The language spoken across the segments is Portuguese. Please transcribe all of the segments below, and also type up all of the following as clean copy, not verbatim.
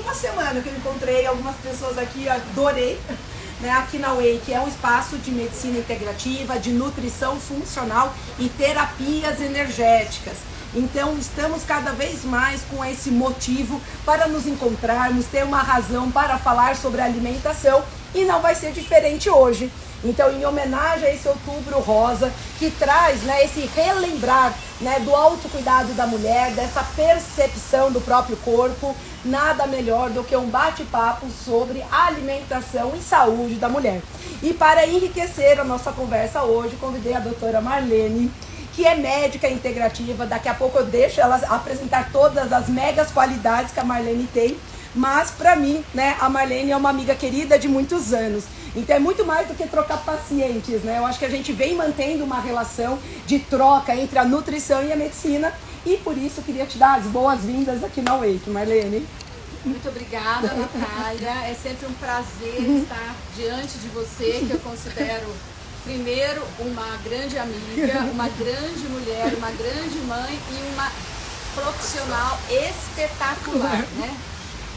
uma semana que eu encontrei algumas pessoas aqui, adorei. Né, aqui na Wake é um espaço de medicina integrativa, de nutrição funcional e terapias energéticas. Então estamos cada vez mais com esse motivo para nos encontrarmos, ter uma razão para falar sobre alimentação, e não vai ser diferente hoje. Então, em homenagem a esse Outubro Rosa, que traz, né, esse relembrar, né, do autocuidado da mulher, dessa percepção do próprio corpo, nada melhor do que um bate-papo sobre alimentação e saúde da mulher. E para enriquecer a nossa conversa hoje, convidei a doutora Marlene, que é médica integrativa. Daqui a pouco eu deixo ela apresentar todas as megas qualidades que a Marlene tem. Mas, para mim, né, a Marlene é uma amiga querida de muitos anos. Então é muito mais do que trocar pacientes, né? Eu acho que a gente vem mantendo uma relação de troca entre a nutrição e a medicina. E por isso queria te dar as boas-vindas aqui na Wake, Marlene. Muito obrigada, Natália. É sempre um prazer estar diante de você, que eu considero, primeiro, uma grande amiga, uma grande mulher, uma grande mãe e uma profissional espetacular, né?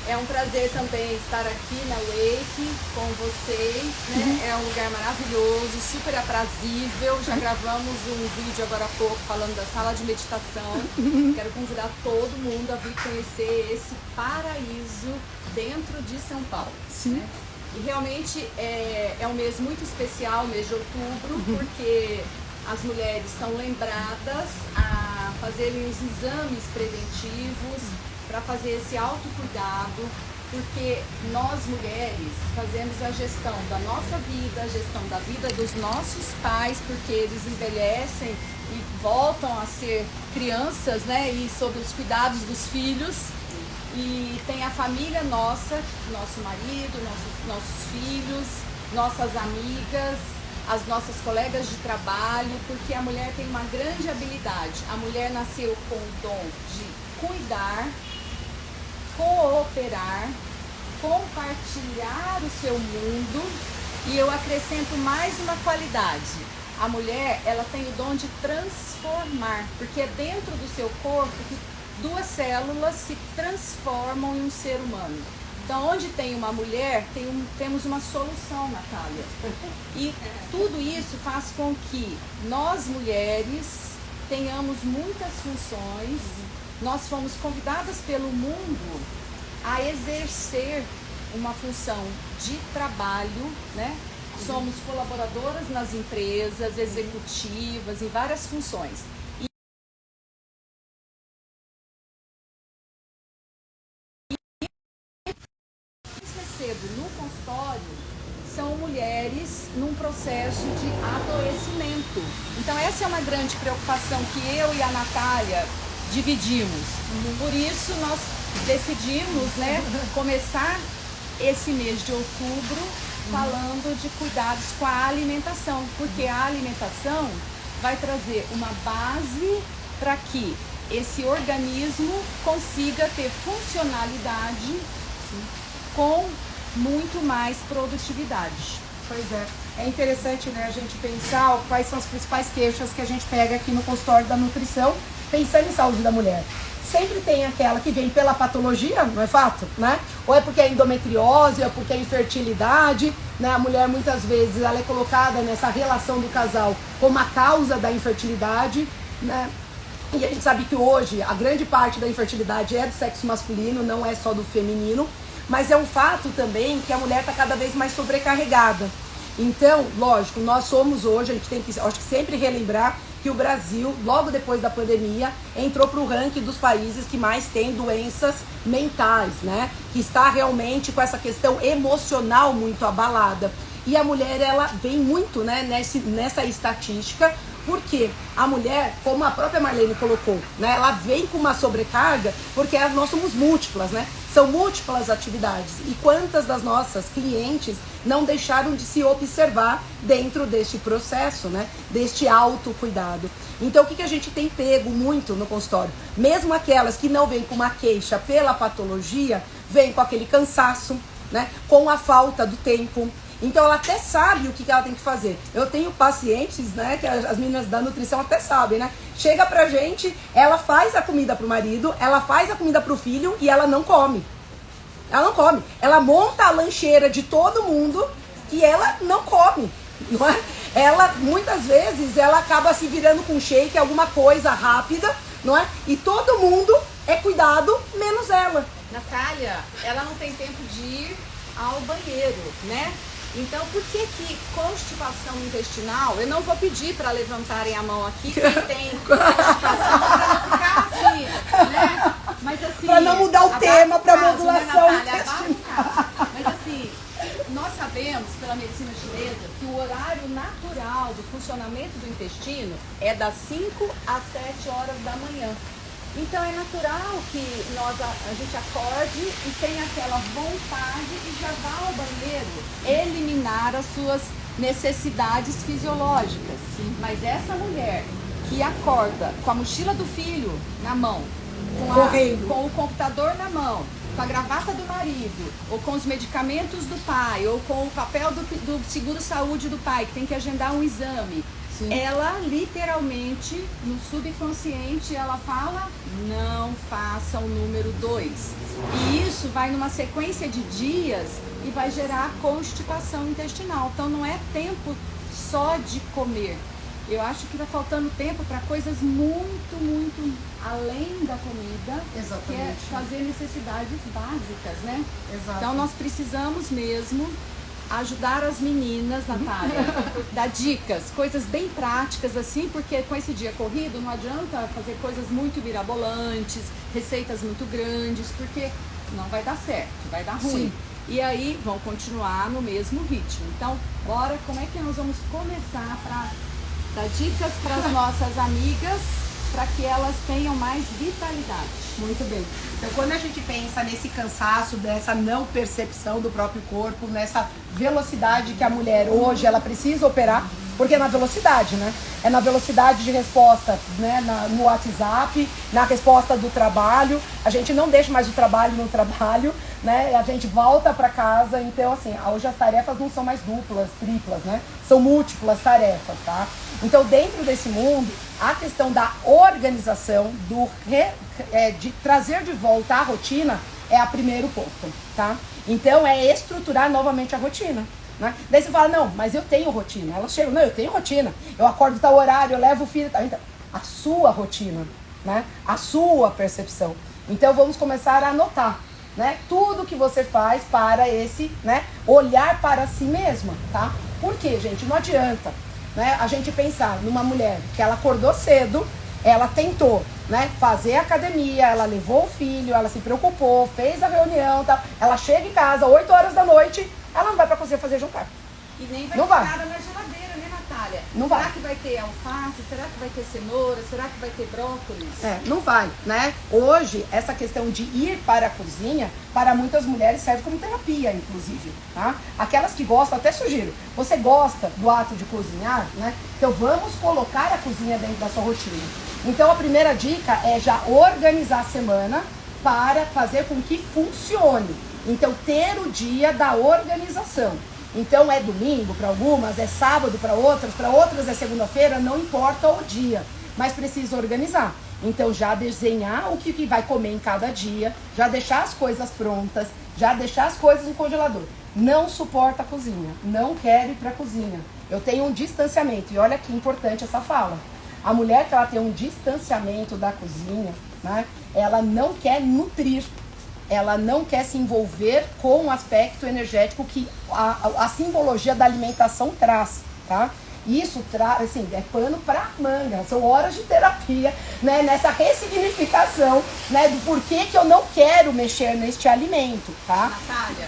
É um prazer também estar aqui na Wake com vocês, né? É um lugar maravilhoso, super aprazível. Já gravamos um vídeo agora há pouco falando da sala de meditação. Quero convidar todo mundo a vir conhecer esse paraíso dentro de São Paulo. Sim. Né? E realmente é um mês muito especial, o mês de outubro, porque as mulheres são lembradas a fazerem os exames preventivos, para fazer esse autocuidado, porque nós mulheres fazemos a gestão da nossa vida, a gestão da vida dos nossos pais, porque eles envelhecem e voltam a ser crianças, né? E sob os cuidados dos filhos. E tem a família nossa, nosso marido, nossos filhos, nossas amigas, as nossas colegas de trabalho, porque a mulher tem uma grande habilidade. A mulher nasceu com o dom de cuidar, cooperar, compartilhar o seu mundo, e eu acrescento mais uma qualidade. A mulher, ela tem o dom de transformar, porque é dentro do seu corpo que duas células se transformam em um ser humano. Então, onde tem uma mulher, temos uma solução, Natália. E tudo isso faz com que nós, mulheres, tenhamos muitas funções. Nós fomos convidadas pelo mundo a exercer uma função de trabalho, né? Somos colaboradoras nas empresas, executivas, em várias funções. Recebo no consultório são mulheres num processo de adoecimento. Então essa é uma grande preocupação que eu e a Natália dividimos. Por isso nós decidimos, né, começar esse mês de outubro falando de cuidados com a alimentação, porque a alimentação vai trazer uma base para que esse organismo consiga ter funcionalidade com muito mais produtividade. Pois é. É interessante, né, a gente pensar quais são as principais queixas que a gente pega aqui no consultório da nutrição, pensando em saúde da mulher. Sempre tem aquela que vem pela patologia, não é fato, né? Ou é porque é endometriose, ou é porque é infertilidade, né? A mulher muitas vezes ela é colocada nessa relação do casal como a causa da infertilidade, né? E a gente sabe que hoje a grande parte da infertilidade é do sexo masculino, não é só do feminino. Mas é um fato também que a mulher está cada vez mais sobrecarregada. Então, lógico, nós somos hoje, a gente tem que, acho que sempre relembrar que o Brasil, logo depois da pandemia, entrou para o ranking dos países que mais têm doenças mentais, né? Que está realmente com essa questão emocional muito abalada. E a mulher, ela vem muito, né, nessa estatística, porque a mulher, como a própria Marlene colocou, né, ela vem com uma sobrecarga, porque nós somos múltiplas, né? São múltiplas atividades. E quantas das nossas clientes não deixaram de se observar dentro deste processo, né? Deste autocuidado. Então, o que a gente tem pego muito no consultório? Mesmo aquelas que não vêm com uma queixa pela patologia, vêm com aquele cansaço, né? Com a falta do tempo. Então ela até sabe o que ela tem que fazer. Eu tenho pacientes, né, que as meninas da nutrição até sabem, né? Chega pra gente, ela faz a comida pro marido, ela faz a comida pro filho e ela não come. Ela não come. Ela monta a lancheira de todo mundo e ela não come, não é? Ela, muitas vezes, ela acaba se virando com shake, alguma coisa rápida, não é? E todo mundo é cuidado, menos ela. Natália, ela não tem tempo de ir ao banheiro, né? Então, por que que constipação intestinal, eu não vou pedir para levantarem a mão aqui quem tem constipação para não ficar assim, né? Mas assim... Para não mudar o tema para modulação intestinal. Mas assim, nós sabemos pela medicina chinesa que o horário natural do funcionamento do intestino é das 5 às 7 horas da manhã. Então é natural que a gente acorde e tenha aquela vontade e já vá ao banheiro eliminar as suas necessidades fisiológicas. Sim. Mas essa mulher que acorda com a mochila do filho na mão, com o computador na mão, com a gravata do marido, ou com os medicamentos do pai, ou com o papel do seguro-saúde do pai, que tem que agendar um exame, ela literalmente, no subconsciente, ela fala, não faça o número 2. E isso vai numa sequência de dias e vai gerar constipação intestinal. Então não é tempo só de comer. Eu acho que está faltando tempo para coisas muito, muito além da comida. Exatamente. Que é fazer necessidades básicas, né? Exato. Então nós precisamos mesmo ajudar as meninas, Natália, dar dicas, coisas bem práticas assim, porque com esse dia corrido não adianta fazer coisas muito mirabolantes, receitas muito grandes, porque não vai dar certo, vai dar ruim. Sim. E aí vão continuar no mesmo ritmo. Então, bora, como é que nós vamos começar para dar dicas para as nossas amigas, para que elas tenham mais vitalidade? Muito bem. Então, quando a gente pensa nesse cansaço, dessa não percepção do próprio corpo, nessa velocidade que a mulher hoje ela precisa operar, porque é na velocidade, né? É na velocidade de resposta, né? No WhatsApp, na resposta do trabalho. A gente não deixa mais o trabalho no trabalho, né? A gente volta para casa. Então, assim, hoje as tarefas não são mais duplas, triplas, né? São múltiplas tarefas, tá? Então, dentro desse mundo, a questão da organização, de trazer de volta a rotina é a primeiro ponto, tá? Então, é estruturar novamente a rotina. Né? Daí você fala, não, mas eu tenho rotina. Ela chega, não, eu tenho rotina. Eu acordo tal horário, eu levo o filho. Então, a sua rotina, né? A sua percepção. Então vamos começar a anotar, né? Tudo que você faz para esse, né? Olhar para si mesma, tá? Por quê, gente? Não adianta, né? A gente pensar numa mulher que ela acordou cedo, ela tentou, né? Fazer academia, ela levou o filho, ela se preocupou, fez a reunião, tal. Ela chega em casa 8 horas da noite. Ela não vai pra cozinha fazer jantar. E nem vai ter nada na geladeira, né, Natália? Não Será vai. que vai ter alface? Será que vai ter cenoura? Será que vai ter brócolis? Não vai, né? Hoje, essa questão de ir para a cozinha, para muitas mulheres serve como terapia, inclusive, tá? Aquelas que gostam, até sugiro. Você gosta do ato de cozinhar, né? Então vamos colocar a cozinha dentro da sua rotina. Então a primeira dica é já organizar a semana para fazer com que funcione. Então, ter o dia da organização. Então, é domingo para algumas, é sábado para outras é segunda-feira, não importa o dia, mas precisa organizar. Então, já desenhar o que vai comer em cada dia, já deixar as coisas prontas, já deixar as coisas no congelador. Não suporta a cozinha, não quer ir para a cozinha. Eu tenho um distanciamento, e olha que importante essa fala. A mulher que ela tem um distanciamento da cozinha, né, ela não quer nutrir. Ela não quer se envolver com o aspecto energético que a simbologia da alimentação traz, tá? Isso traz, assim, é pano para manga, são horas de terapia, né? Nessa ressignificação, né? Do porquê que eu não quero mexer neste alimento, tá? Natália,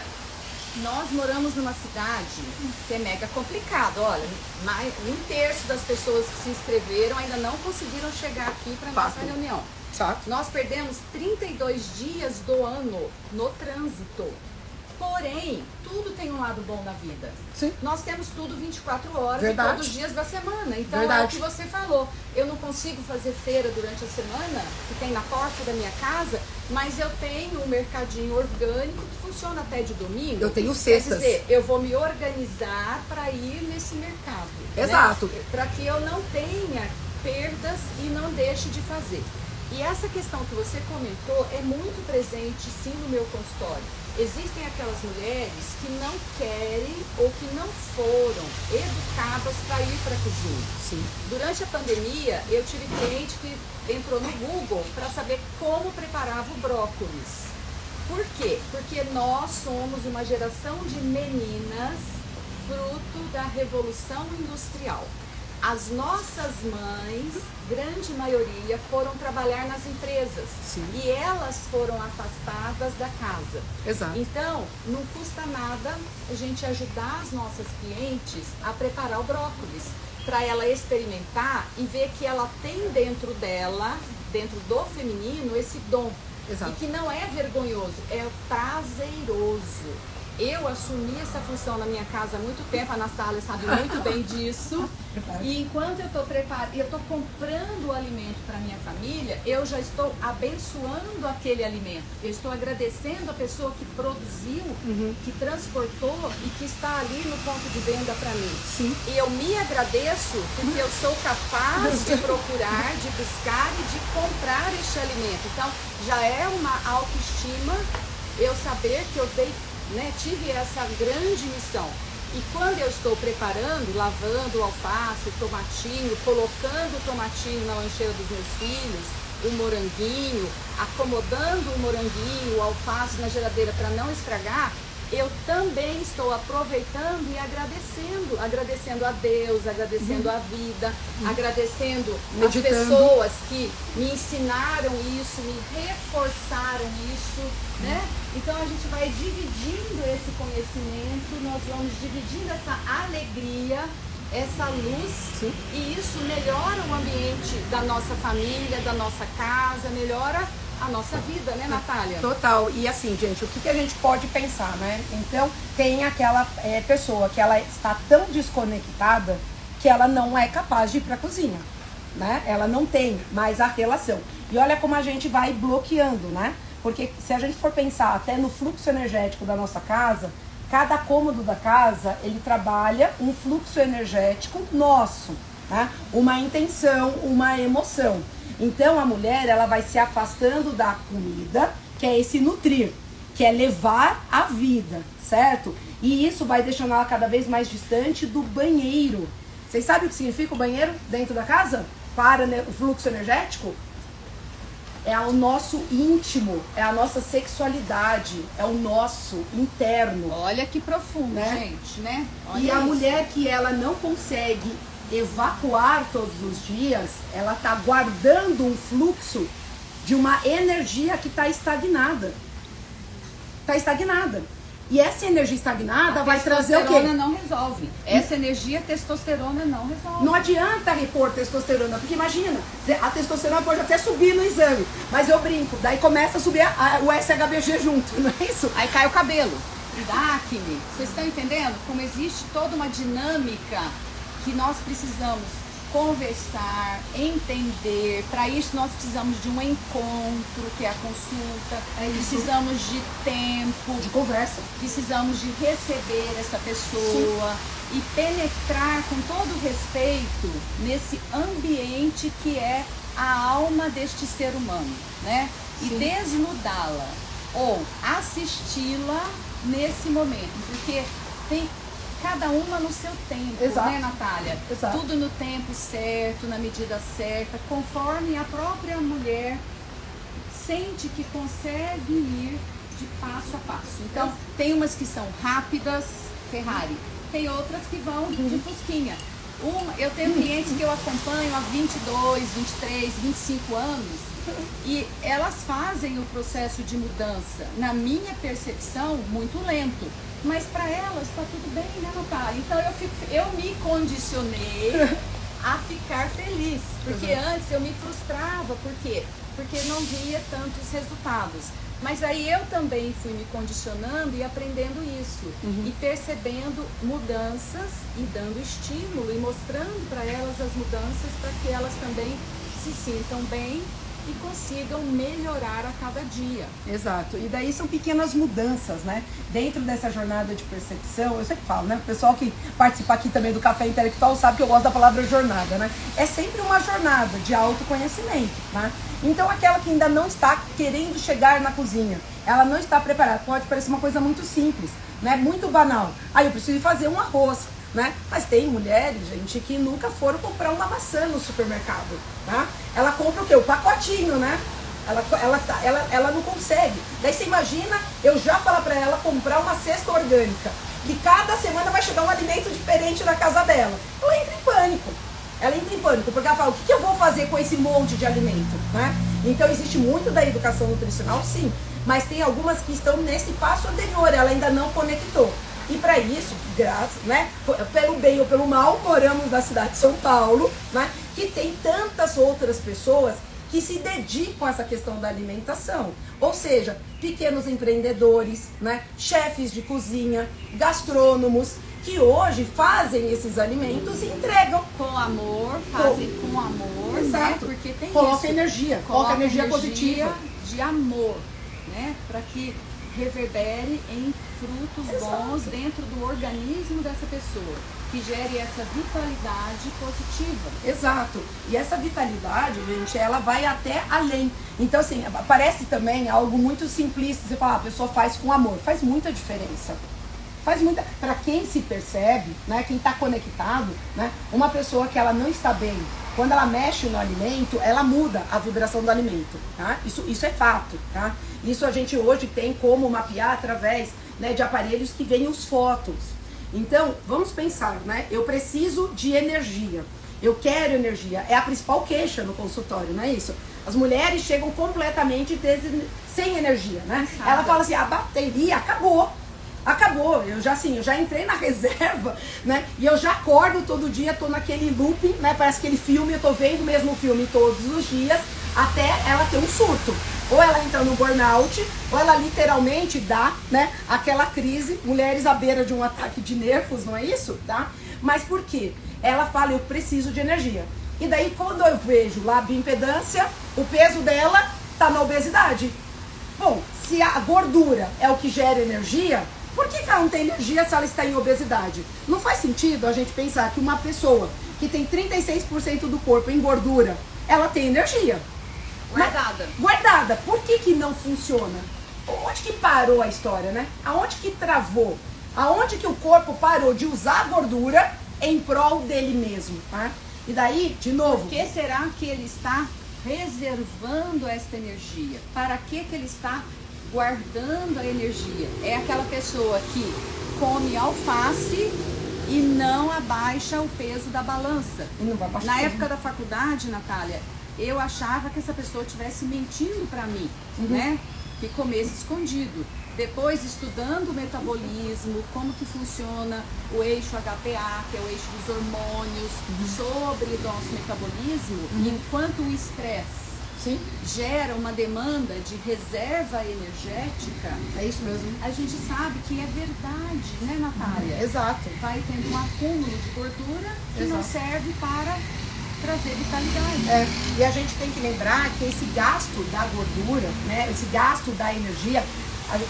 nós moramos numa cidade que é mega complicado, olha, mais, 1/3 das pessoas que se inscreveram ainda não conseguiram chegar aqui para nossa reunião. Exato. Nós perdemos 32 dias do ano no trânsito. Porém, tudo tem um lado bom na vida. Sim. Nós temos tudo 24 horas Verdade. e todos os dias da semana. Então Verdade. é o que você falou. Eu não consigo fazer feira durante a semana, que tem na porta da minha casa, mas eu tenho um mercadinho orgânico que funciona até de domingo. Eu tenho cestas. Quer dizer, eu vou me organizar para ir nesse mercado. Exato. Né? Para que eu não tenha perdas e não deixe de fazer. E essa questão que você comentou é muito presente sim no meu consultório. Existem aquelas mulheres que não querem ou que não foram educadas para ir para a cozinha. Sim. Durante a pandemia, eu tive cliente que entrou no Google para saber como preparava o brócolis. Por quê? Porque nós somos uma geração de meninas fruto da Revolução Industrial. As nossas mães, grande maioria, foram trabalhar nas empresas. Sim. E elas foram afastadas da casa. Exato. Então, não custa nada a gente ajudar as nossas clientes a preparar o brócolis, para ela experimentar e ver que ela tem dentro dela, dentro do feminino, esse dom. Exato. E que não é vergonhoso, é prazeroso. Eu assumi essa função na minha casa há muito tempo, a Anastasia sabe muito bem disso. E enquanto eu estou preparando, eu estou comprando o alimento para minha família, eu já estou abençoando aquele alimento. Eu estou agradecendo a pessoa que produziu, que transportou e que está ali no ponto de venda para mim. Sim. E eu me agradeço porque eu sou capaz de procurar, de buscar e de comprar este alimento. Então, já é uma autoestima eu saber que eu tive essa grande missão. E quando eu estou preparando, lavando o alface, o tomatinho, colocando o tomatinho na lancheira dos meus filhos, o moranguinho, acomodando o moranguinho, o alface na geladeira para não estragar, eu também estou aproveitando e agradecendo a Deus, agradecendo a vida, agradecendo as pessoas que me ensinaram isso, me reforçaram isso, né? Então a gente vai dividindo esse conhecimento, nós vamos dividindo essa alegria, essa luz. Sim. E isso melhora o ambiente da nossa família, da nossa casa, melhora a nossa vida, né, Natália? Total. E assim, gente, o que a gente pode pensar, né? Então, tem aquela pessoa que ela está tão desconectada que ela não é capaz de ir para a cozinha, né? Ela não tem mais a relação. E olha como a gente vai bloqueando, né? Porque se a gente for pensar até no fluxo energético da nossa casa, cada cômodo da casa, ele trabalha um fluxo energético nosso, né? Uma intenção, uma emoção. Então a mulher, ela vai se afastando da comida, que é esse nutrir, que é levar a vida, certo? E isso vai deixando ela cada vez mais distante do banheiro. Vocês sabem o que significa o banheiro dentro da casa? Para o fluxo energético? É o nosso íntimo, é a nossa sexualidade, é o nosso interno. Olha que profundo, né? gente, né? Olha e a isso. mulher que ela não consegue evacuar todos os dias, ela tá guardando um fluxo de uma energia que está estagnada. Está estagnada. E essa energia estagnada vai trazer o quê? Testosterona não resolve. Essa energia, testosterona não resolve. Não adianta repor testosterona, porque imagina, a testosterona pode até subir no exame, mas eu brinco, daí começa a subir o SHBG junto, não é isso? Aí cai o cabelo, dá acne. Vocês estão entendendo como existe toda uma dinâmica que nós precisamos conversar, entender. Para isso nós precisamos de um encontro, que é a consulta. Precisamos de tempo, de conversa. Precisamos de receber essa pessoa. Sim. E penetrar com todo respeito nesse ambiente que é a alma deste ser humano, né? E sim, desnudá-la ou assisti-la nesse momento, porque tem cada uma no seu tempo. Exato. Né, Natália? Exato. Tudo no tempo certo, na medida certa, conforme a própria mulher sente que consegue ir de passo a passo. Então, tem umas que são rápidas, Ferrari, tem outras que vão de fusquinha. Eu tenho clientes que eu acompanho há 22, 23, 25 anos e elas fazem o processo de mudança, na minha percepção, muito lento. Mas para elas está tudo bem, né, Natália? Então eu me condicionei a ficar feliz. Porque antes eu me frustrava. Por quê? Porque não via tantos resultados. Mas aí eu também fui me condicionando e aprendendo isso. E percebendo mudanças e dando estímulo e mostrando para elas as mudanças para que elas também se sintam bem e consigam melhorar a cada dia. Exato. E daí são pequenas mudanças, né? Dentro dessa jornada de percepção, eu sempre falo, né? O pessoal que participa aqui também do Café Intelectual sabe que eu gosto da palavra jornada, né? É sempre uma jornada de autoconhecimento, né? Então aquela que ainda não está querendo chegar na cozinha, ela não está preparada, pode parecer uma coisa muito simples, né? Muito banal. Aí eu preciso fazer um arroz, né? Mas tem mulheres, gente, que nunca foram comprar uma maçã no supermercado, tá? Ela compra o quê? O pacotinho, né? Ela não consegue. Daí você imagina eu já falar pra ela comprar uma cesta orgânica, que cada semana vai chegar um alimento diferente na casa dela. Ela entra em pânico. Ela entra em pânico, porque ela fala, o que eu vou fazer com esse monte de alimento, né? Então existe muito da educação nutricional, sim, mas tem algumas que estão nesse passo anterior, ela ainda não conectou. E para isso, graças, né, pelo bem ou pelo mal, moramos na cidade de São Paulo, né, que tem tantas outras pessoas que se dedicam a essa questão da alimentação. Ou seja, pequenos empreendedores, né, chefes de cozinha, gastrônomos, que hoje fazem esses alimentos e entregam. Com amor, fazem com amor, exato, né? Porque tem coloca isso. Energia, coloca energia positiva. De amor, né? Para que reverbere em frutos bons dentro do organismo dessa pessoa, que gere essa vitalidade positiva. Exato. E essa vitalidade, gente, ela vai até além. Então, assim, parece também algo muito simplista. Você fala, a pessoa faz com amor. Faz muita diferença. Faz muita... Para quem se percebe, né, quem está conectado, né, uma pessoa que ela não está bem, quando ela mexe no alimento, ela muda a vibração do alimento, tá? Isso é fato, tá? Isso a gente hoje tem como mapear através, né, de aparelhos que veem os fótons. Então, vamos pensar, né? Eu preciso de energia. Eu quero energia. É a principal queixa no consultório, não é isso? As mulheres chegam completamente sem energia, né? Ela fala assim, a bateria acabou. Acabou, eu já entrei na reserva, né? E eu já acordo todo dia, tô naquele looping, né? Parece aquele filme, eu tô vendo o mesmo filme todos os dias, até ela ter um surto. Ou ela entra no burnout, ou ela literalmente dá, né, aquela crise, mulheres à beira de um ataque de nervos, não é isso? Tá? Mas por quê? Ela fala, eu preciso de energia. E daí quando eu vejo lá a bioimpedância, o peso dela tá na obesidade. Bom, se a gordura é o que gera energia, por que ela não tem energia se ela está em obesidade? Não faz sentido a gente pensar que uma pessoa que tem 36% do corpo em gordura, ela tem energia. Guardada. Guardada. Por que não funciona? Onde que parou a história, né? Aonde que travou? Aonde que o corpo parou de usar a gordura em prol dele mesmo, tá? E daí, de novo... Por que será que ele está reservando esta energia? Para que ele está guardando a energia? É aquela pessoa que come alface e não abaixa o peso da balança. E não vai baixar. Na época da faculdade, Natália, eu achava que essa pessoa estivesse mentindo para mim, né? Que comesse escondido. Depois, estudando o metabolismo, como que funciona o eixo HPA, que é o eixo dos hormônios, sobre o nosso metabolismo, enquanto o estresse gera uma demanda de reserva energética, é isso mesmo. A gente sabe que é verdade, né, Natália? Exato. Vai tendo um acúmulo de gordura que não serve para trazer vitalidade. É, e a gente tem que lembrar que esse gasto da gordura, né, esse gasto da energia,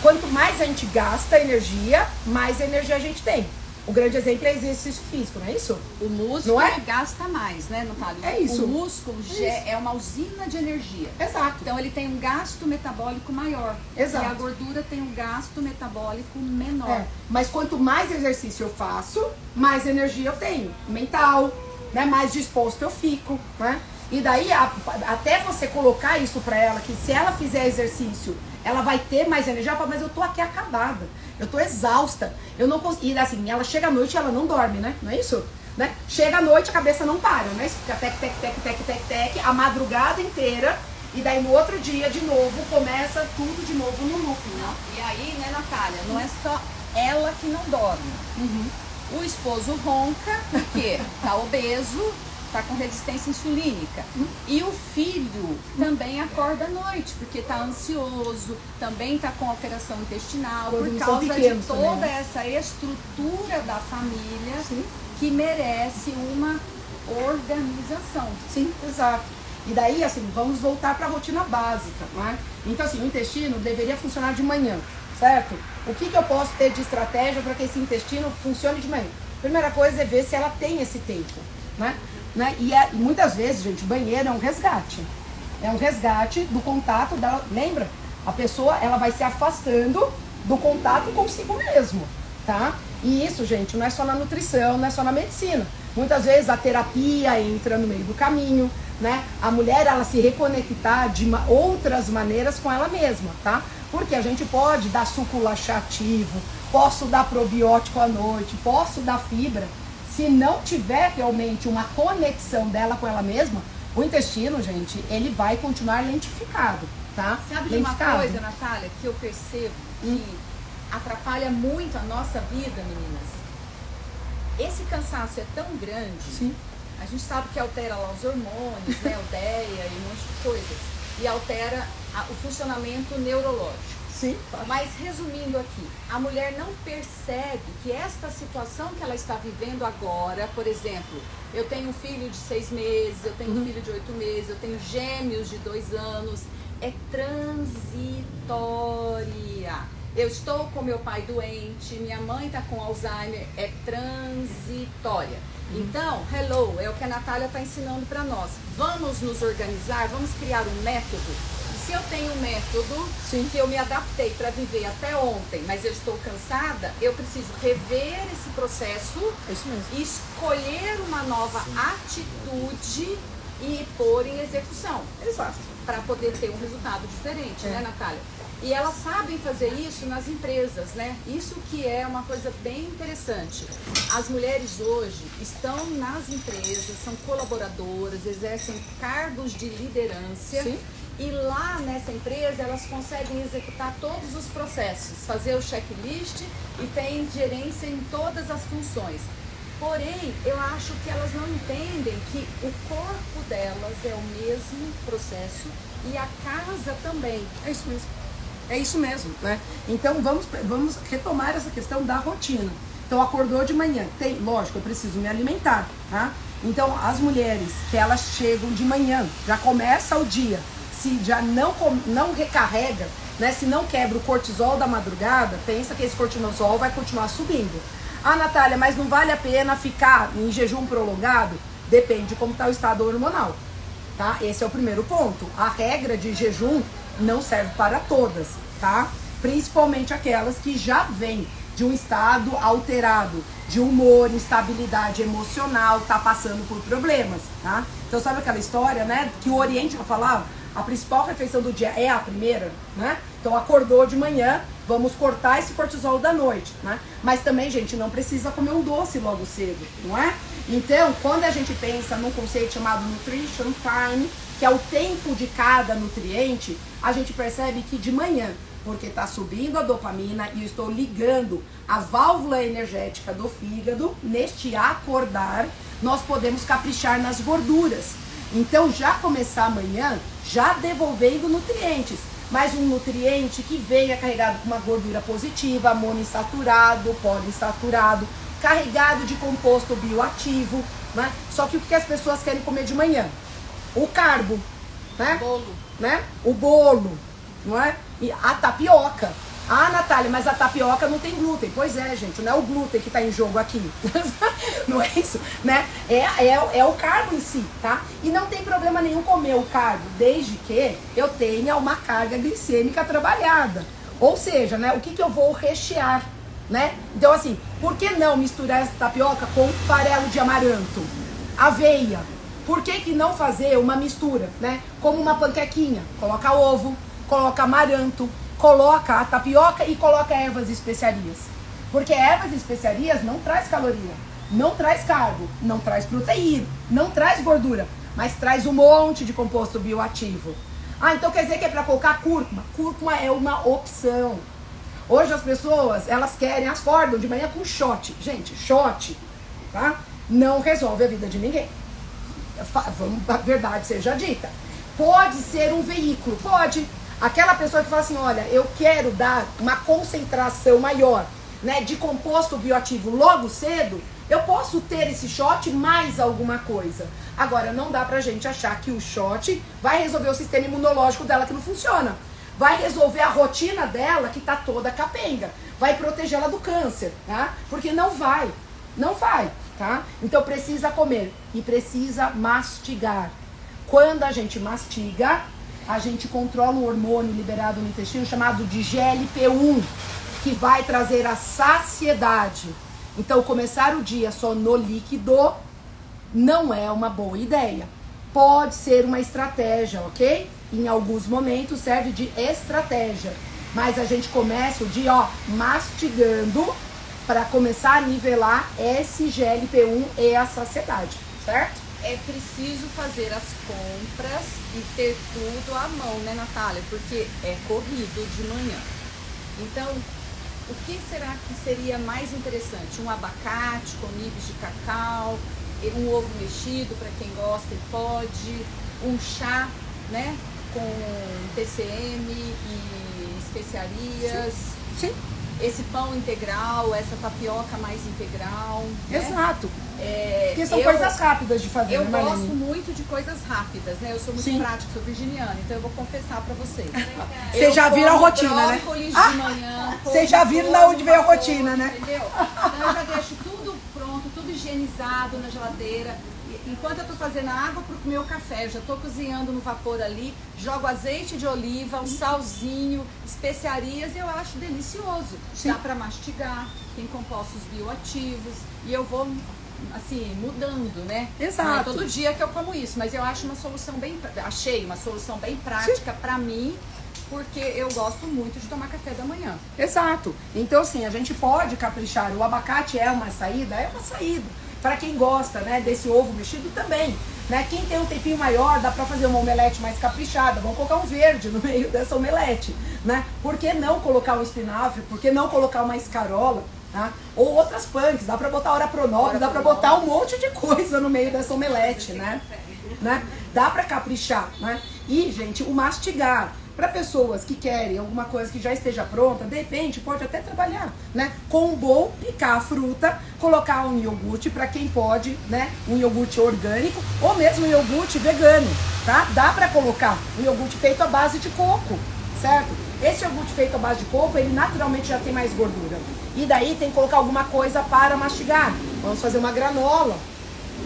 quanto mais a gente gasta energia, mais energia a gente tem. O grande exemplo é exercício físico, não é isso? O músculo não é? Gasta mais, né, Natália? É isso. O músculo é uma usina de energia. Exato. Então ele tem um gasto metabólico maior. Exato. E a gordura tem um gasto metabólico menor. É, mas quanto mais exercício eu faço, mais energia eu tenho. Mental, né, mais disposto eu fico, né? E daí, até você colocar isso pra ela, que se ela fizer exercício, ela vai ter mais energia. Ela fala, mas eu tô aqui acabada, eu tô exausta, eu não consigo. E assim, ela chega à noite e ela não dorme, né? Não é isso? Né? Chega à noite, a cabeça não para, né? Fica tec, tec, tec, tec, tec, tec, a madrugada inteira. E daí no outro dia, de novo, começa tudo de novo no loop, né? E aí, né, Natália, não é só ela que não dorme. O esposo ronca, porque tá obeso, tá com resistência insulínica. E o filho também acorda à noite, porque tá ansioso, também tá com alteração intestinal, por causa de toda essa estrutura da família que merece uma organização. Sim, exato. E daí, assim, vamos voltar para a rotina básica, né? Então, assim, o intestino deveria funcionar de manhã, certo? O que eu posso ter de estratégia para que esse intestino funcione de manhã? Primeira coisa é ver se ela tem esse tempo, né? E muitas vezes, gente, banheiro é um resgate. É um resgate do contato dela. Lembra? A pessoa, ela vai se afastando do contato consigo mesmo, tá? E isso, gente, não é só na nutrição, não é só na medicina. Muitas vezes a terapia entra no meio do caminho, né? A mulher, ela se reconectar de outras maneiras com ela mesma, tá? Porque a gente pode dar suco laxativo, posso dar probiótico à noite, posso dar fibra. Se não tiver realmente uma conexão dela com ela mesma, o intestino, gente, ele vai continuar lentificado, tá? Sabe de uma coisa, Natália, que eu percebo que atrapalha muito a nossa vida, meninas? Esse cansaço é tão grande. Sim. A gente sabe que altera lá os hormônios, né, o DEA e um monte de coisas. E altera o funcionamento neurológico. Sim. Mas resumindo aqui, a mulher não percebe que esta situação que ela está vivendo agora, por exemplo, eu tenho um filho de 6 meses, eu tenho um filho de 8 meses, eu tenho gêmeos de 2 anos, é transitória. Eu estou com meu pai doente, minha mãe está com Alzheimer, é transitória. Então, hello, é o que a Natália está ensinando para nós. Vamos nos organizar, vamos criar um método. E se eu tenho um método que eu me adaptei para viver até ontem, mas eu estou cansada, eu preciso rever esse processo e escolher uma nova atitude e pôr em execução. Exato. Para poder ter um resultado diferente, né, Natália? E elas sabem fazer isso nas empresas, né? Isso que é uma coisa bem interessante. As mulheres hoje estão nas empresas, são colaboradoras, exercem cargos de liderança. Sim. E lá nessa empresa elas conseguem executar todos os processos, fazer o checklist e tem gerência em todas as funções. Porém, eu acho que elas não entendem que o corpo delas é o mesmo processo e a casa também. É isso mesmo. É isso mesmo, né? Então vamos retomar essa questão da rotina. Então acordou de manhã, lógico, eu preciso me alimentar, tá? Então as mulheres que elas chegam de manhã, já começa o dia, se já não recarrega, né? Se não quebra o cortisol da madrugada, pensa que esse cortisol vai continuar subindo. Ah, Natália, mas não vale a pena ficar em jejum prolongado? Depende de como está o estado hormonal, tá? Esse é o primeiro ponto. A regra de jejum não serve para todas, tá? Principalmente aquelas que já vêm de um estado alterado, de humor, instabilidade emocional, tá passando por problemas, tá? Então sabe aquela história, né? Que o Oriente vai falar, a principal refeição do dia é a primeira, né? Então acordou de manhã, vamos cortar esse cortisol da noite, né? Mas também, gente, não precisa comer um doce logo cedo, não é? Então, quando a gente pensa num conceito chamado Nutrition Time, que é o tempo de cada nutriente, a gente percebe que de manhã, porque está subindo a dopamina e eu estou ligando a válvula energética do fígado, neste acordar, nós podemos caprichar nas gorduras. Então, já começar amanhã, já devolvendo nutrientes, mas um nutriente que venha carregado com uma gordura positiva, monoinsaturado, poliinsaturado, carregado de composto bioativo, né? Só que o que as pessoas querem comer de manhã? O carbo, né? O bolo, não é? E a tapioca. Ah, Natália, mas a tapioca não tem glúten. Pois é, gente, não é o glúten que está em jogo aqui. Não é isso, né? É o carbo em si, tá? E não tem problema nenhum comer o carbo, desde que eu tenha uma carga glicêmica trabalhada. Ou seja, né? O que eu vou rechear, né? Então, assim, por que não misturar essa tapioca com farelo de amaranto? Aveia. Por que não fazer uma mistura, né? Como uma panquequinha. Coloca ovo, coloca amaranto, coloca a tapioca e coloca ervas e especiarias. Porque ervas e especiarias não traz caloria, não traz carbo, não traz proteína, não traz gordura, mas traz um monte de composto bioativo. Ah, então quer dizer que é para colocar cúrcuma? Cúrcuma é uma opção. Hoje as pessoas, elas acordam de manhã com shot. Gente, shot, tá? Não resolve a vida de ninguém. A verdade seja dita. Pode ser um veículo, pode. Aquela pessoa que fala assim, olha, eu quero dar uma concentração maior, né, de composto bioativo logo cedo, eu posso ter esse shot mais alguma coisa. Agora, não dá pra gente achar que o shot vai resolver o sistema imunológico dela que não funciona. Vai resolver a rotina dela que tá toda capenga. Vai proteger ela do câncer, tá? Porque não vai, tá? Então precisa comer e precisa mastigar. Quando a gente mastiga, a gente controla o hormônio liberado no intestino chamado de GLP-1, que vai trazer a saciedade. Então, começar o dia só no líquido não é uma boa ideia. Pode ser uma estratégia, ok? Em alguns momentos serve de estratégia. Mas a gente começa o dia, ó, mastigando para começar a nivelar esse GLP-1 e a saciedade, certo? É preciso fazer as compras e ter tudo à mão, né, Natália? Porque é corrido de manhã. Então, o que será que seria mais interessante? Um abacate com nibs de cacau, um ovo mexido para quem gosta e pode, um chá, né, com TCM e especiarias. Sim. Sim. Esse pão integral, essa tapioca mais integral. Exato. Né? Porque são coisas rápidas de fazer, Eu né, gosto muito de coisas rápidas, né? Eu sou muito Sim. prática, sou virginiana, então eu vou confessar pra vocês. Vocês já viram a rotina, né? Brócolis de manhã. Vocês já viram na onde veio a rotina, né? Entendeu? Então eu já deixo tudo pronto, tudo higienizado na geladeira. Enquanto eu tô fazendo a água pro meu café, eu já tô cozinhando no vapor ali, jogo azeite de oliva, um salzinho, especiarias, e eu acho delicioso. Sim. Dá pra mastigar, tem compostos bioativos, e eu vou, assim, mudando, né? Exato. Não é todo dia que eu como isso, mas eu acho uma solução achei uma solução bem prática pra mim, porque eu gosto muito de tomar café da manhã. Exato. Então, assim, a gente pode caprichar. O abacate é uma saída? É uma saída. Para quem gosta, né, desse ovo mexido também, né? Quem tem um tempinho maior, dá para fazer uma omelete mais caprichada. Vamos colocar um verde no meio dessa omelete, né? Por que não colocar um espinafre? Por que não colocar uma escarola? Tá? Ou outras punks, dá para botar hora pronobis, dá para botar um monte de coisa no meio dessa omelete, né? Dá para caprichar, né? E, gente, o mastigar. Para pessoas que querem alguma coisa que já esteja pronta, de repente pode até trabalhar, né? Com um bowl, picar a fruta, colocar um iogurte para quem pode, né? Um iogurte orgânico ou mesmo um iogurte vegano, tá? Dá para colocar um iogurte feito à base de coco, certo? Esse iogurte feito à base de coco, ele naturalmente já tem mais gordura. E daí tem que colocar alguma coisa para mastigar. Vamos fazer uma granola.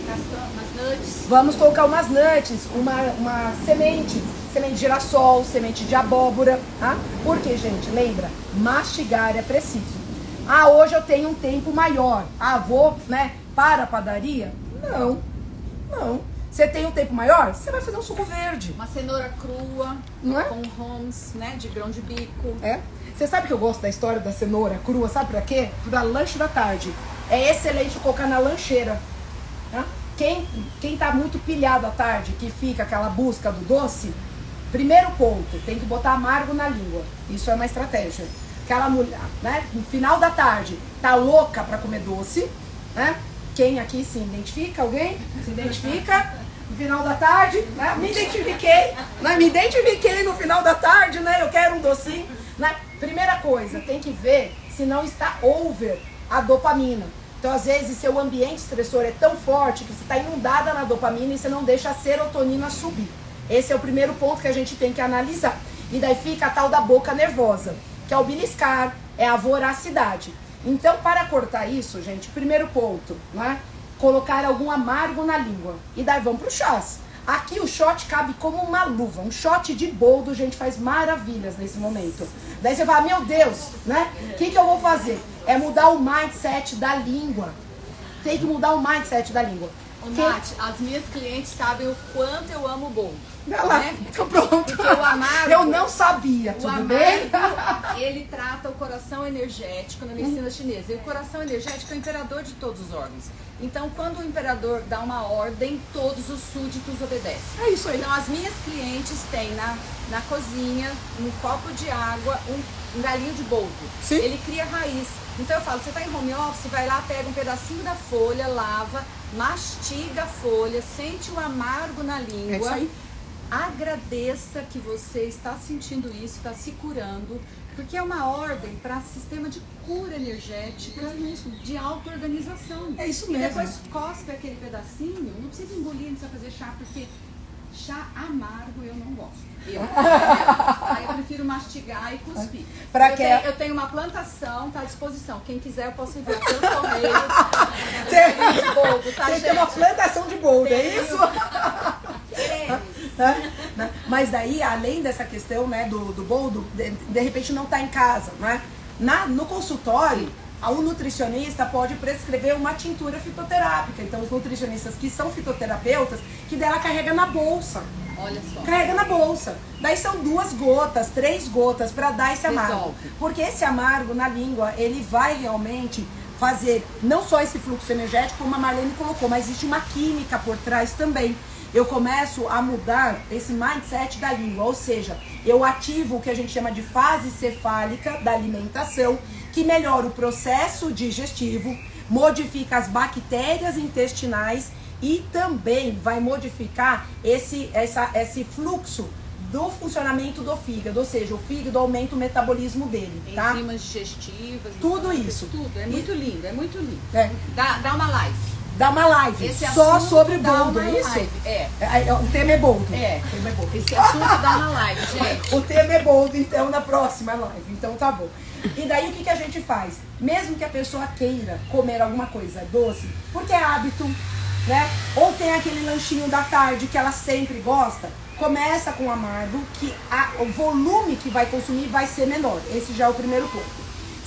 Umas nuts. Vamos colocar umas nuts, uma semente de girassol, semente de abóbora, tá? Porque, gente, lembra, mastigar é preciso. Ah, hoje eu tenho um tempo maior. Ah, vou, né, para a padaria? Não, não. Você tem um tempo maior? Você vai fazer um suco verde. Uma cenoura crua, não é? Com hummus, né, de grão de bico. É. Você sabe que eu gosto da história da cenoura crua, sabe pra quê? Pra lanche da tarde. É excelente colocar na lancheira. Tá? Quem tá muito pilhado à tarde, que fica aquela busca do doce, primeiro ponto, tem que botar amargo na língua. Isso é uma estratégia. Aquela mulher, né, no final da tarde, tá louca pra comer doce, né? Quem aqui se identifica? Alguém? Se identifica? No final da tarde, né? Me identifiquei, né? Me identifiquei no final da tarde, né? Eu quero um docinho, né? Primeira coisa, tem que ver se não está over a dopamina. Então, às vezes, seu ambiente estressor é tão forte que você está inundada na dopamina e você não deixa a serotonina subir. Esse é o primeiro ponto que a gente tem que analisar. E daí fica a tal da boca nervosa, que é o beliscar, é a voracidade. Então, para cortar isso, gente, primeiro ponto, né? Colocar algum amargo na língua. E daí vamos pro chás. Aqui o shot cabe como uma luva. Um shot de boldo, gente, faz maravilhas nesse momento. Daí você fala, meu Deus, né? O que eu vou fazer? É mudar o mindset da língua. Tem que mudar o mindset da língua. Ô, Nath, as minhas clientes sabem o quanto eu amo o bolo. Ela, né? pronto. Porque o amargo, eu não sabia, tudo bem? Ele trata o coração energético na medicina chinesa. E o coração energético é o imperador de todos os órgãos. Então, quando o imperador dá uma ordem, todos os súditos obedecem. É isso aí. Então, as minhas clientes têm na cozinha, um copo de água, um galinho de boldo. Sim. Ele cria raiz. Então, eu falo, você está em home office, vai lá, pega um pedacinho da folha, lava, mastiga a folha, sente o amargo na língua. É isso aí. Agradeça que você está sentindo isso, está se curando, porque é uma ordem para sistema de cura energética, de auto-organização. É isso mesmo. E mesmo. depois cospe aquele pedacinho, não precisa engolir, não precisa fazer chá, porque chá amargo eu não gosto. Aí eu prefiro mastigar e cuspir. Eu tenho uma plantação, está à disposição. Quem quiser eu posso enviar pelo correio. Você tem uma plantação de boldo, é isso? né? Mas daí, além dessa questão, né, do boldo, de repente não tá em casa, né? No consultório, o nutricionista pode prescrever uma tintura fitoterápica. Então, os nutricionistas que são fitoterapeutas, que dela carrega na bolsa. Olha só. Carrega na bolsa. Daí são 2 gotas, 3 gotas para dar esse amargo. Resolve. Porque esse amargo na língua, ele vai realmente fazer não só esse fluxo energético, como a Marlene colocou, mas existe uma química por trás também. Eu começo a mudar esse mindset da língua, ou seja, eu ativo o que a gente chama de fase cefálica da alimentação, que melhora o processo digestivo, modifica as bactérias intestinais e também vai modificar esse fluxo do funcionamento do fígado, ou seja, o fígado aumenta o metabolismo dele, tá? Enzimas digestivas. Tudo então, isso. Tudo. É muito lindo, é muito lindo. É. Dá uma live. Dá uma live Esse só assunto sobre dá boldo, uma é isso? live, é. O tema é boldo. É. O tema é boldo. Esse assunto dá uma live, gente. O tema é boldo, então, na próxima live. Então tá bom. E daí o que a gente faz? Mesmo que a pessoa queira comer alguma coisa doce, porque é hábito, né? Ou tem aquele lanchinho da tarde que ela sempre gosta, começa com amargo, que o volume que vai consumir vai ser menor. Esse já é o primeiro ponto.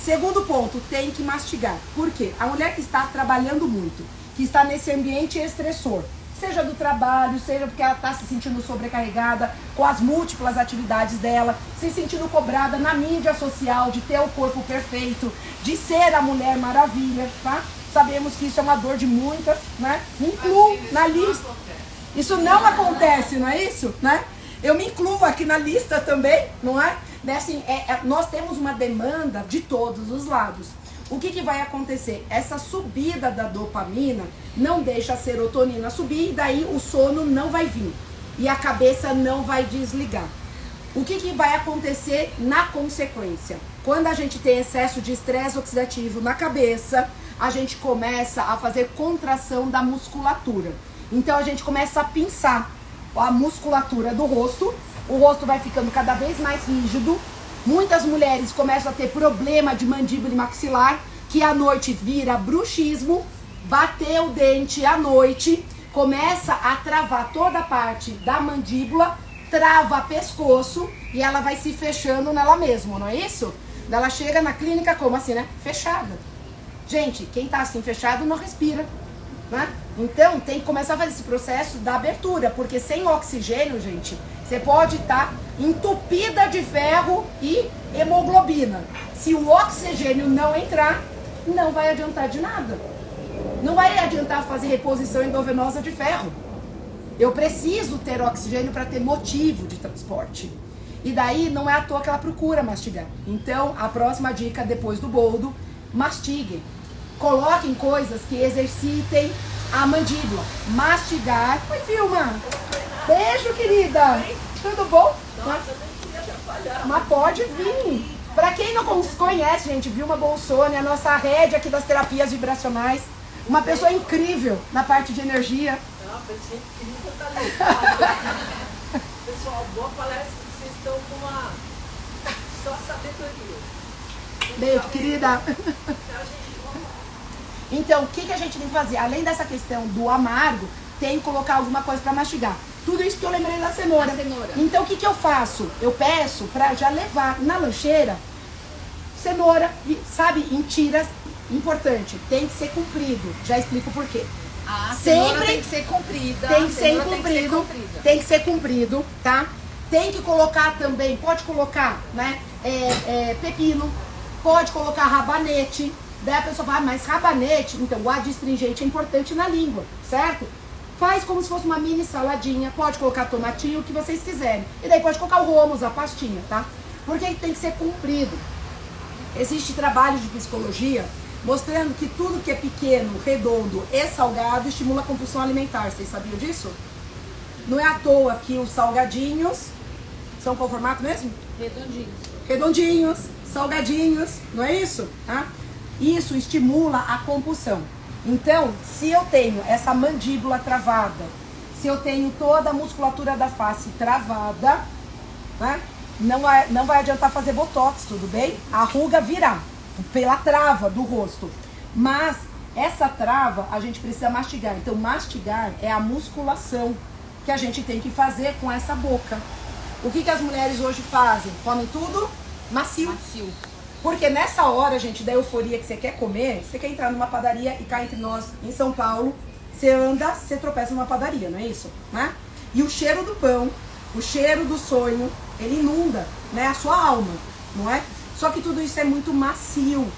Segundo ponto, tem que mastigar. Por quê? A mulher que está trabalhando muito, que está nesse ambiente estressor, seja do trabalho, seja porque ela está se sentindo sobrecarregada com as múltiplas atividades dela, se sentindo cobrada na mídia social de ter o corpo perfeito, de ser a Mulher Maravilha, tá? Sabemos que isso é uma dor de muitas, né? Me incluo na lista. Isso não acontece, não é isso? Né? Eu me incluo aqui na lista também, não é? Assim, nós temos uma demanda de todos os lados. O que vai acontecer? Essa subida da dopamina não deixa a serotonina subir e daí o sono não vai vir. E a cabeça não vai desligar. O que vai acontecer na consequência? Quando a gente tem excesso de estresse oxidativo na cabeça, a gente começa a fazer contração da musculatura. Então a gente começa a pinçar a musculatura do rosto, o rosto vai ficando cada vez mais rígido. Muitas mulheres começam a ter problema de mandíbula e maxilar, que à noite vira bruxismo, bater o dente à noite, começa a travar toda a parte da mandíbula, trava pescoço e ela vai se fechando nela mesma, não é isso? Ela chega na clínica como assim, né? Fechada. Gente, quem tá assim fechado não respira, né? Então tem que começar a fazer esse processo da abertura, porque sem oxigênio, gente, você pode estar entupida de ferro e hemoglobina. Se o oxigênio não entrar, não vai adiantar de nada. Não vai adiantar fazer reposição endovenosa de ferro. Eu preciso ter oxigênio para ter motivo de transporte. E daí não é à toa que ela procura mastigar. Então, a próxima dica depois do boldo, mastiguem. Coloquem coisas que exercitem a mandíbula. Mastigar. Oi, Vilma. Beijo, querida. Tudo bom? Nossa, eu nem queria atrapalhar. Mas pode vir. Pra quem não conhece, gente, Vilma Bolsoni, a nossa rede aqui das terapias vibracionais. Uma pessoa incrível na parte de energia. Não, pensei que nunca tá ligado. Pessoal, boa palestra que vocês estão com uma só sabedoria. Beijo, querida. Então, o que a gente tem que fazer? Além dessa questão do amargo, tem que colocar alguma coisa para mastigar. Tudo isso que eu lembrei da cenoura. Então, o que eu faço? Eu peço para já levar na lancheira cenoura, sabe, em tiras. Importante, tem que ser comprido. Já explico por quê. A cenoura tem que ser comprida. Tem que ser comprido. Tem que ser comprido, tá? Tem que colocar também, pode colocar, né, pepino, pode colocar rabanete. Daí a pessoa fala, mas rabanete, então o adstringente é importante na língua, certo? Faz como se fosse uma mini saladinha, pode colocar tomatinho, o que vocês quiserem. E daí pode colocar o hummus, a pastinha, tá? Porque tem que ser comprido. Existe trabalho de psicologia mostrando que tudo que é pequeno, redondo e salgado estimula a compulsão alimentar. Vocês sabiam disso? Não é à toa que os salgadinhos são qual formato mesmo? Redondinhos. Redondinhos, salgadinhos, não é isso? Tá? Isso estimula a compulsão. Então, se eu tenho essa mandíbula travada, se eu tenho toda a musculatura da face travada, né? Não vai adiantar fazer botox, tudo bem? A ruga virá pela trava do rosto. Mas essa trava a gente precisa mastigar. Então, mastigar é a musculação que a gente tem que fazer com essa boca. O que as mulheres hoje fazem? Comem tudo macio. Porque nessa hora, gente, da euforia que você quer comer, você quer entrar numa padaria e cá entre nós, em São Paulo, você anda, você tropeça numa padaria, não é isso? Né? E o cheiro do pão, o cheiro do sonho, ele inunda, né, a sua alma, não é? Só que tudo isso é muito macio.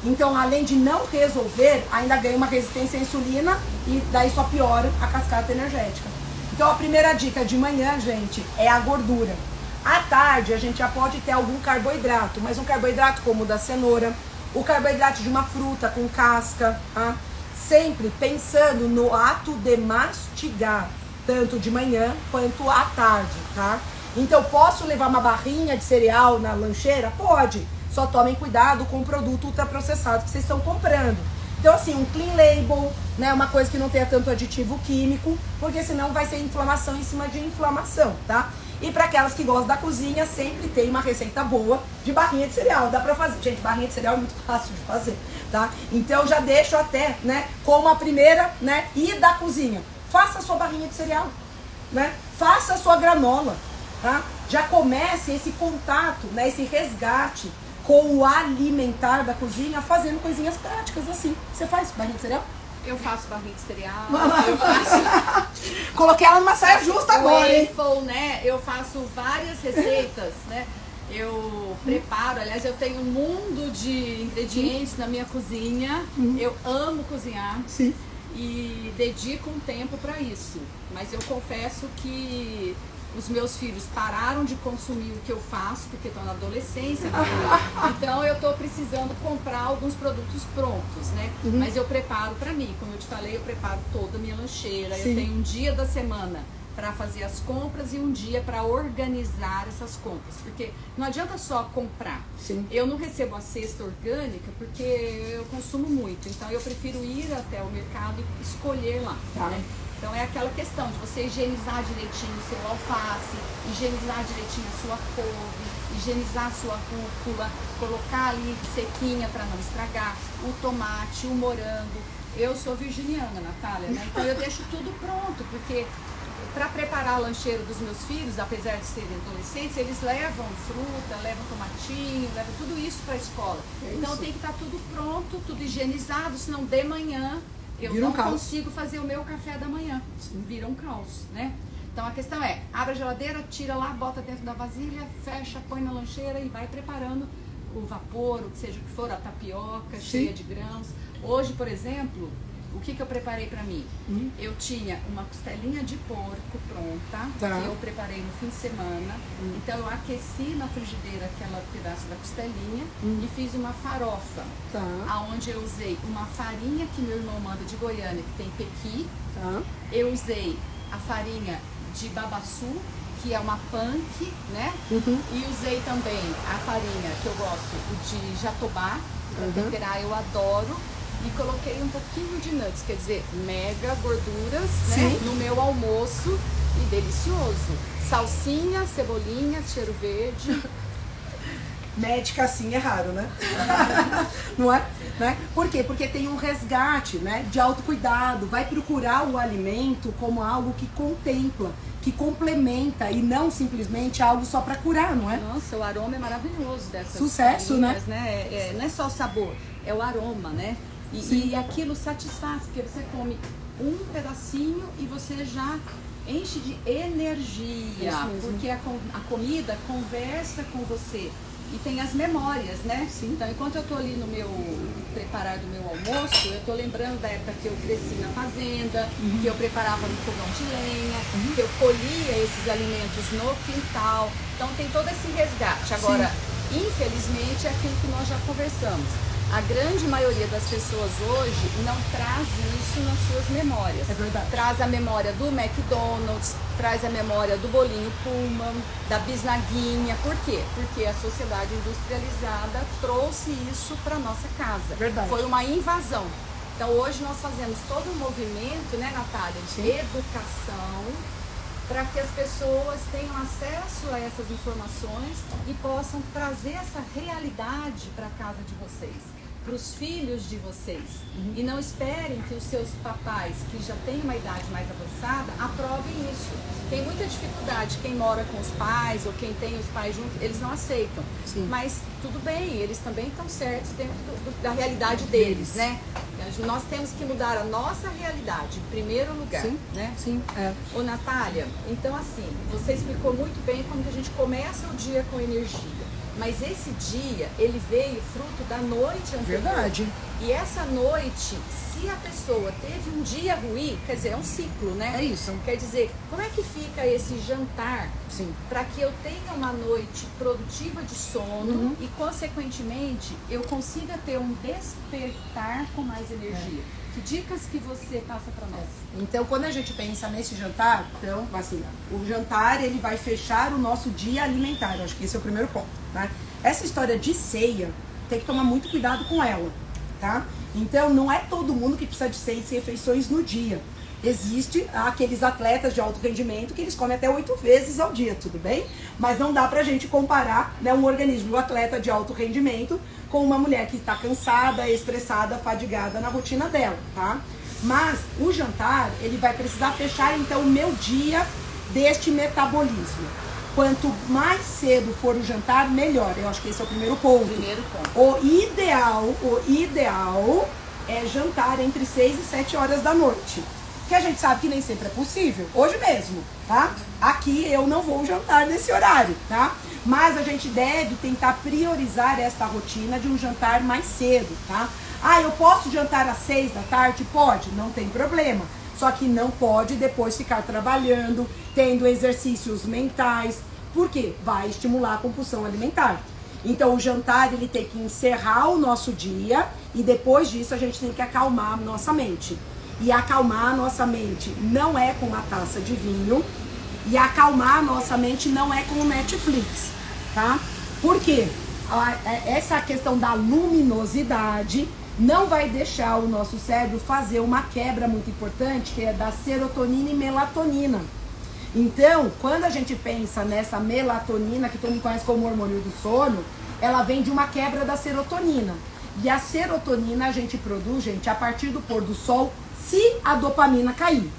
Então, além de não resolver, ainda ganha uma resistência à insulina e daí só piora a cascata energética. Então, a primeira dica de manhã, gente, é a gordura. À tarde, a gente já pode ter algum carboidrato, mas um carboidrato como o da cenoura, o carboidrato de uma fruta com casca, tá? Sempre pensando no ato de mastigar, tanto de manhã quanto à tarde, tá? Então, posso levar uma barrinha de cereal na lancheira? Pode. Só tomem cuidado com o produto ultraprocessado que vocês estão comprando. Então, assim, um clean label, né? Uma coisa que não tenha tanto aditivo químico, porque senão vai ser inflamação em cima de inflamação, tá? E para aquelas que gostam da cozinha, sempre tem uma receita boa de barrinha de cereal. Dá pra fazer. Gente, barrinha de cereal é muito fácil de fazer, tá? Então, já deixo até, né, como a primeira, né, e da cozinha. Faça a sua barrinha de cereal, né? Faça a sua granola, tá? Já comece esse contato, né, esse resgate com o alimentar da cozinha, fazendo coisinhas práticas assim. Você faz barrinha de cereal? Eu faço barrinha de cereal, eu faço... Coloquei ela numa saia justa agora, hein? Waffle, né? Eu faço várias receitas, né? Eu preparo, aliás, eu tenho um mundo de ingredientes na minha cozinha. Eu amo cozinhar. Sim. E dedico um tempo para isso. Mas eu confesso que os meus filhos pararam de consumir o que eu faço, porque estão na adolescência. Então eu estou precisando comprar alguns produtos prontos, né? Mas eu preparo para mim. Como eu te falei, eu preparo toda a minha lancheira. Sim. Eu tenho um dia da semana para fazer as compras e um dia para organizar essas compras. Porque não adianta só comprar. Sim. Eu não recebo a cesta orgânica porque eu consumo muito. Então eu prefiro ir até o mercado e escolher lá, Tá. né? Então é aquela questão de você higienizar direitinho o seu alface, higienizar direitinho a sua couve, higienizar a sua rúcula, colocar ali sequinha para não estragar, o tomate, o morango. Eu sou virginiana, Natália, né? Então eu deixo tudo pronto, porque para preparar a lancheira dos meus filhos, apesar de serem adolescentes, eles levam fruta, levam tomatinho, levam tudo isso para a escola. Então tem que estar tudo pronto, tudo higienizado, senão de manhã eu Vira um não caos. consigo fazer o meu café da manhã. Vira um caos, né? Então a questão é, abre a geladeira, tira lá, bota dentro da vasilha, fecha, põe na lancheira e vai preparando o vapor, o que seja o que for, a tapioca cheia de grãos. Hoje, por exemplo, o que eu preparei pra mim? Eu tinha uma costelinha de porco pronta, Tá. que eu preparei no fim de semana. Então eu aqueci na frigideira aquele pedaço da costelinha e fiz uma farofa. Tá. Aonde eu usei uma farinha que meu irmão manda de Goiânia, que tem pequi. Tá. Eu usei a farinha de babaçu, que é uma punk, né? E usei também a farinha que eu gosto de jatobá, para temperar, eu adoro. E coloquei um pouquinho de nuts, quer dizer, mega gorduras, né? Sim. No meu almoço e delicioso. Salsinha, cebolinha, cheiro verde. Médica assim é raro, né? Não é? Né? Por quê? Porque tem um resgate, né, de autocuidado. Vai procurar o alimento como algo que contempla, que complementa e não simplesmente algo só para curar, não é? Nossa, o aroma é maravilhoso dessas Sucesso, farinhas, né? Não é só o sabor, é o aroma, né? E aquilo satisfaz, porque você come um pedacinho e você já enche de energia, Isso mesmo. porque a comida conversa com você. E tem as memórias, né? Sim. Então, enquanto eu tô ali no meu preparar do meu almoço, eu tô lembrando da época que eu cresci na fazenda, que eu preparava no fogão de lenha, que eu colhia esses alimentos no quintal. Então, tem todo esse resgate. Agora, infelizmente, é aquilo que nós já conversamos. A grande maioria das pessoas hoje não traz isso nas suas memórias. É verdade. Traz a memória do McDonald's, traz a memória do bolinho Pullman, da bisnaguinha. Por quê? Porque a sociedade industrializada trouxe isso para nossa casa. Verdade. Foi uma invasão. Então hoje nós fazemos todo um movimento, né, Natália, de educação, para que as pessoas tenham acesso a essas informações e possam trazer essa realidade para a casa de vocês. para os filhos de vocês. E não esperem que os seus papais, que já têm uma idade mais avançada, aprovem isso. Tem muita dificuldade. Quem mora com os pais ou quem tem os pais juntos, eles não aceitam. Sim. Mas tudo bem, eles também estão certos dentro da realidade deles, né? Nós temos que mudar a nossa realidade em primeiro lugar, Sim, né? sim. Ô, Natália, então assim, você explicou muito bem como que a gente começa o dia com energia. Mas esse dia, ele veio fruto da noite anterior. Verdade. E essa noite, se a pessoa teve um dia ruim, quer dizer, é um ciclo, né? É isso. Quer dizer, como é que fica esse jantar Sim. para que eu tenha uma noite produtiva de sono e, consequentemente, eu consiga ter um despertar com mais energia? Que dicas que você passa para nós? Então, quando a gente pensa nesse jantar, então, assim, o jantar, ele vai fechar o nosso dia alimentar. Eu acho que esse é o primeiro ponto, né? Essa história de ceia, tem que tomar muito cuidado com ela, tá? Então, não é todo mundo que precisa de 6 refeições no dia. Existe aqueles atletas de alto rendimento que eles comem até 8 vezes ao dia, tudo bem? Mas não dá pra gente comparar, né, um organismo, um atleta de alto rendimento com uma mulher que está cansada, estressada, fadigada na rotina dela, tá? Mas o jantar, ele vai precisar fechar então o meu dia deste metabolismo. Quanto mais cedo for o jantar, melhor. Eu acho que esse é o primeiro ponto. O ideal é jantar entre 6 e 7 horas da noite. Que a gente sabe que nem sempre é possível. Hoje mesmo, tá? Aqui eu não vou jantar nesse horário, tá? Mas a gente deve tentar priorizar esta rotina de um jantar mais cedo, tá? Ah, eu posso jantar às 6 da tarde? Pode, não tem problema. Só que não pode depois ficar trabalhando, tendo exercícios mentais. Por quê? Vai estimular a compulsão alimentar. Então o jantar, ele tem que encerrar o nosso dia e depois disso a gente tem que acalmar a nossa mente. E acalmar a nossa mente não é com uma taça de vinho. E acalmar a nossa mente não é com o Netflix, tá? Por quê? Essa questão da luminosidade não vai deixar o nosso cérebro fazer uma quebra muito importante, que é da serotonina e melatonina. Então, quando a gente pensa nessa melatonina, que todo mundo conhece como hormônio do sono, ela vem de uma quebra da serotonina. E a serotonina a gente produz, gente, a partir do pôr do sol, se a dopamina cair.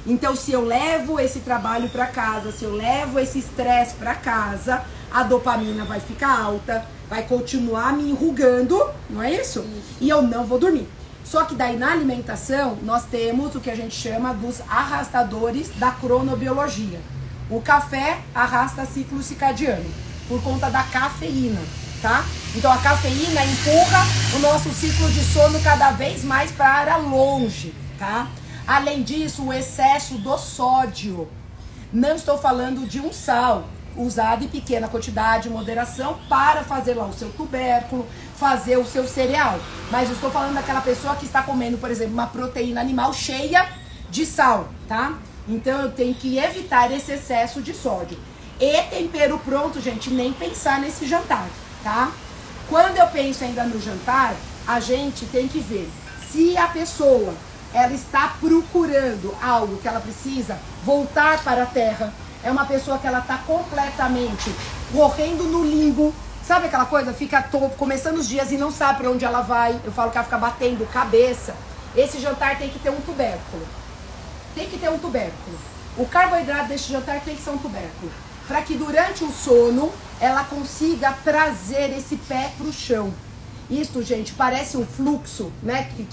Então, se eu levo esse trabalho para casa, se eu levo esse estresse para casa, a dopamina vai ficar alta, vai continuar me enrugando, não é isso? E eu não vou dormir. Só que daí na alimentação, nós temos o que a gente chama dos arrastadores da cronobiologia. O café arrasta ciclo circadiano, por conta da cafeína, tá? Então a cafeína empurra o nosso ciclo de sono cada vez mais para longe, tá? Além disso, o excesso do sódio. Não estou falando de um sal, usado em pequena quantidade, moderação, para fazer lá o seu tubérculo, fazer o seu cereal. Mas eu estou falando daquela pessoa que está comendo, por exemplo, uma proteína animal cheia de sal, tá? Então eu tenho que evitar esse excesso de sódio. E tempero pronto, gente, nem pensar nesse jantar, tá? Quando eu penso ainda no jantar, a gente tem que ver se a pessoa ela está procurando algo que ela precisa voltar para a terra. É uma pessoa que ela está completamente correndo no limbo. Sabe aquela coisa? Fica começando os dias e não sabe para onde ela vai. Eu falo que ela fica batendo cabeça. Esse jantar tem que ter um tubérculo. Tem que ter um tubérculo. O carboidrato desse jantar tem que ser um tubérculo. Para que durante o sono ela consiga trazer esse pé para o chão. Isso, gente, parece um fluxo, né? Que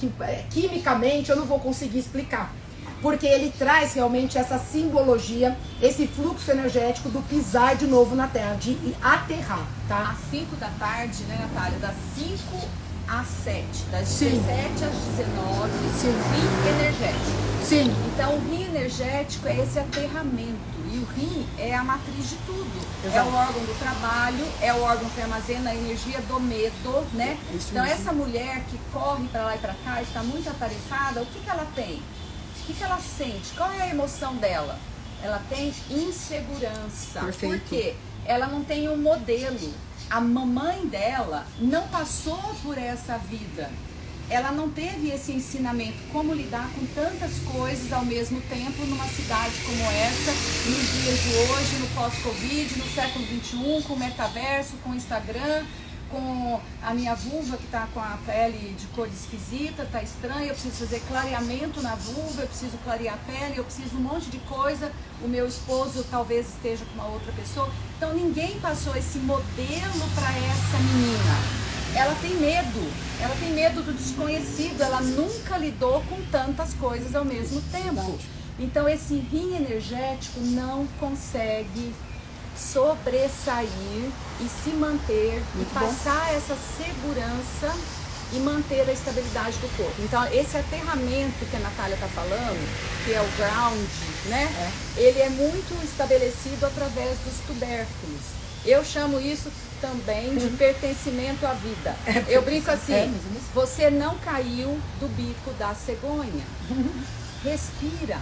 quimicamente eu não vou conseguir explicar. Porque ele traz realmente essa simbologia, esse fluxo energético do pisar de novo na terra, de aterrar, tá? Às 5 da tarde, né, Natália? Das 5 às 7, das Sim. 17 às 19, Sim. rim energético. Sim. Então, o rim energético é esse aterramento. E o rim é a matriz de tudo. Exato. É o órgão do trabalho, é o órgão que armazena a energia do medo, né? Isso Então, mesmo. essa mulher que corre para lá e para cá, está muito atarefada, o que ela tem? O que ela sente? Qual é a emoção dela? Ela tem insegurança. Perfeito. Por quê? Ela não tem um modelo. A mamãe dela não passou por essa vida. Ela não teve esse ensinamento, como lidar com tantas coisas ao mesmo tempo numa cidade como essa, nos dias de hoje, no pós-Covid, no século XXI, com o metaverso, com o Instagram, com a minha vulva que está com a pele de cor esquisita, está estranha, eu preciso fazer clareamento na vulva, eu preciso clarear a pele, eu preciso um monte de coisa, o meu esposo talvez esteja com uma outra pessoa. Então ninguém passou esse modelo para essa menina. Ela tem medo do desconhecido, ela nunca lidou com tantas coisas ao mesmo tempo. Então esse rim energético não consegue sobressair e se manter e passar essa segurança e manter a estabilidade do corpo. Então esse aterramento que a Natália está falando, que é o ground, né? Ele é muito estabelecido através dos tubérculos. Eu chamo isso também de pertencimento à vida. Eu brinco assim, você não caiu do bico da cegonha. Respira.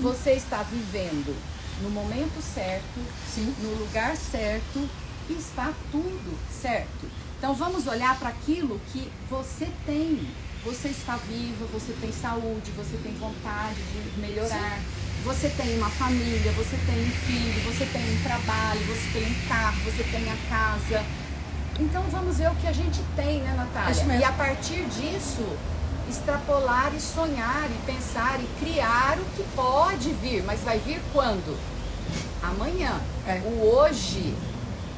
Você está vivendo no momento certo, no lugar certo, e está tudo certo. Então vamos olhar para aquilo que você tem. Você está viva, você tem saúde, você tem vontade de melhorar. Você tem uma família, você tem um filho, você tem um trabalho, você tem um carro, você tem a casa. Então vamos ver o que a gente tem, né, Natália? E a partir disso, extrapolar e sonhar e pensar e criar o que pode vir. Mas vai vir quando? Amanhã. O hoje,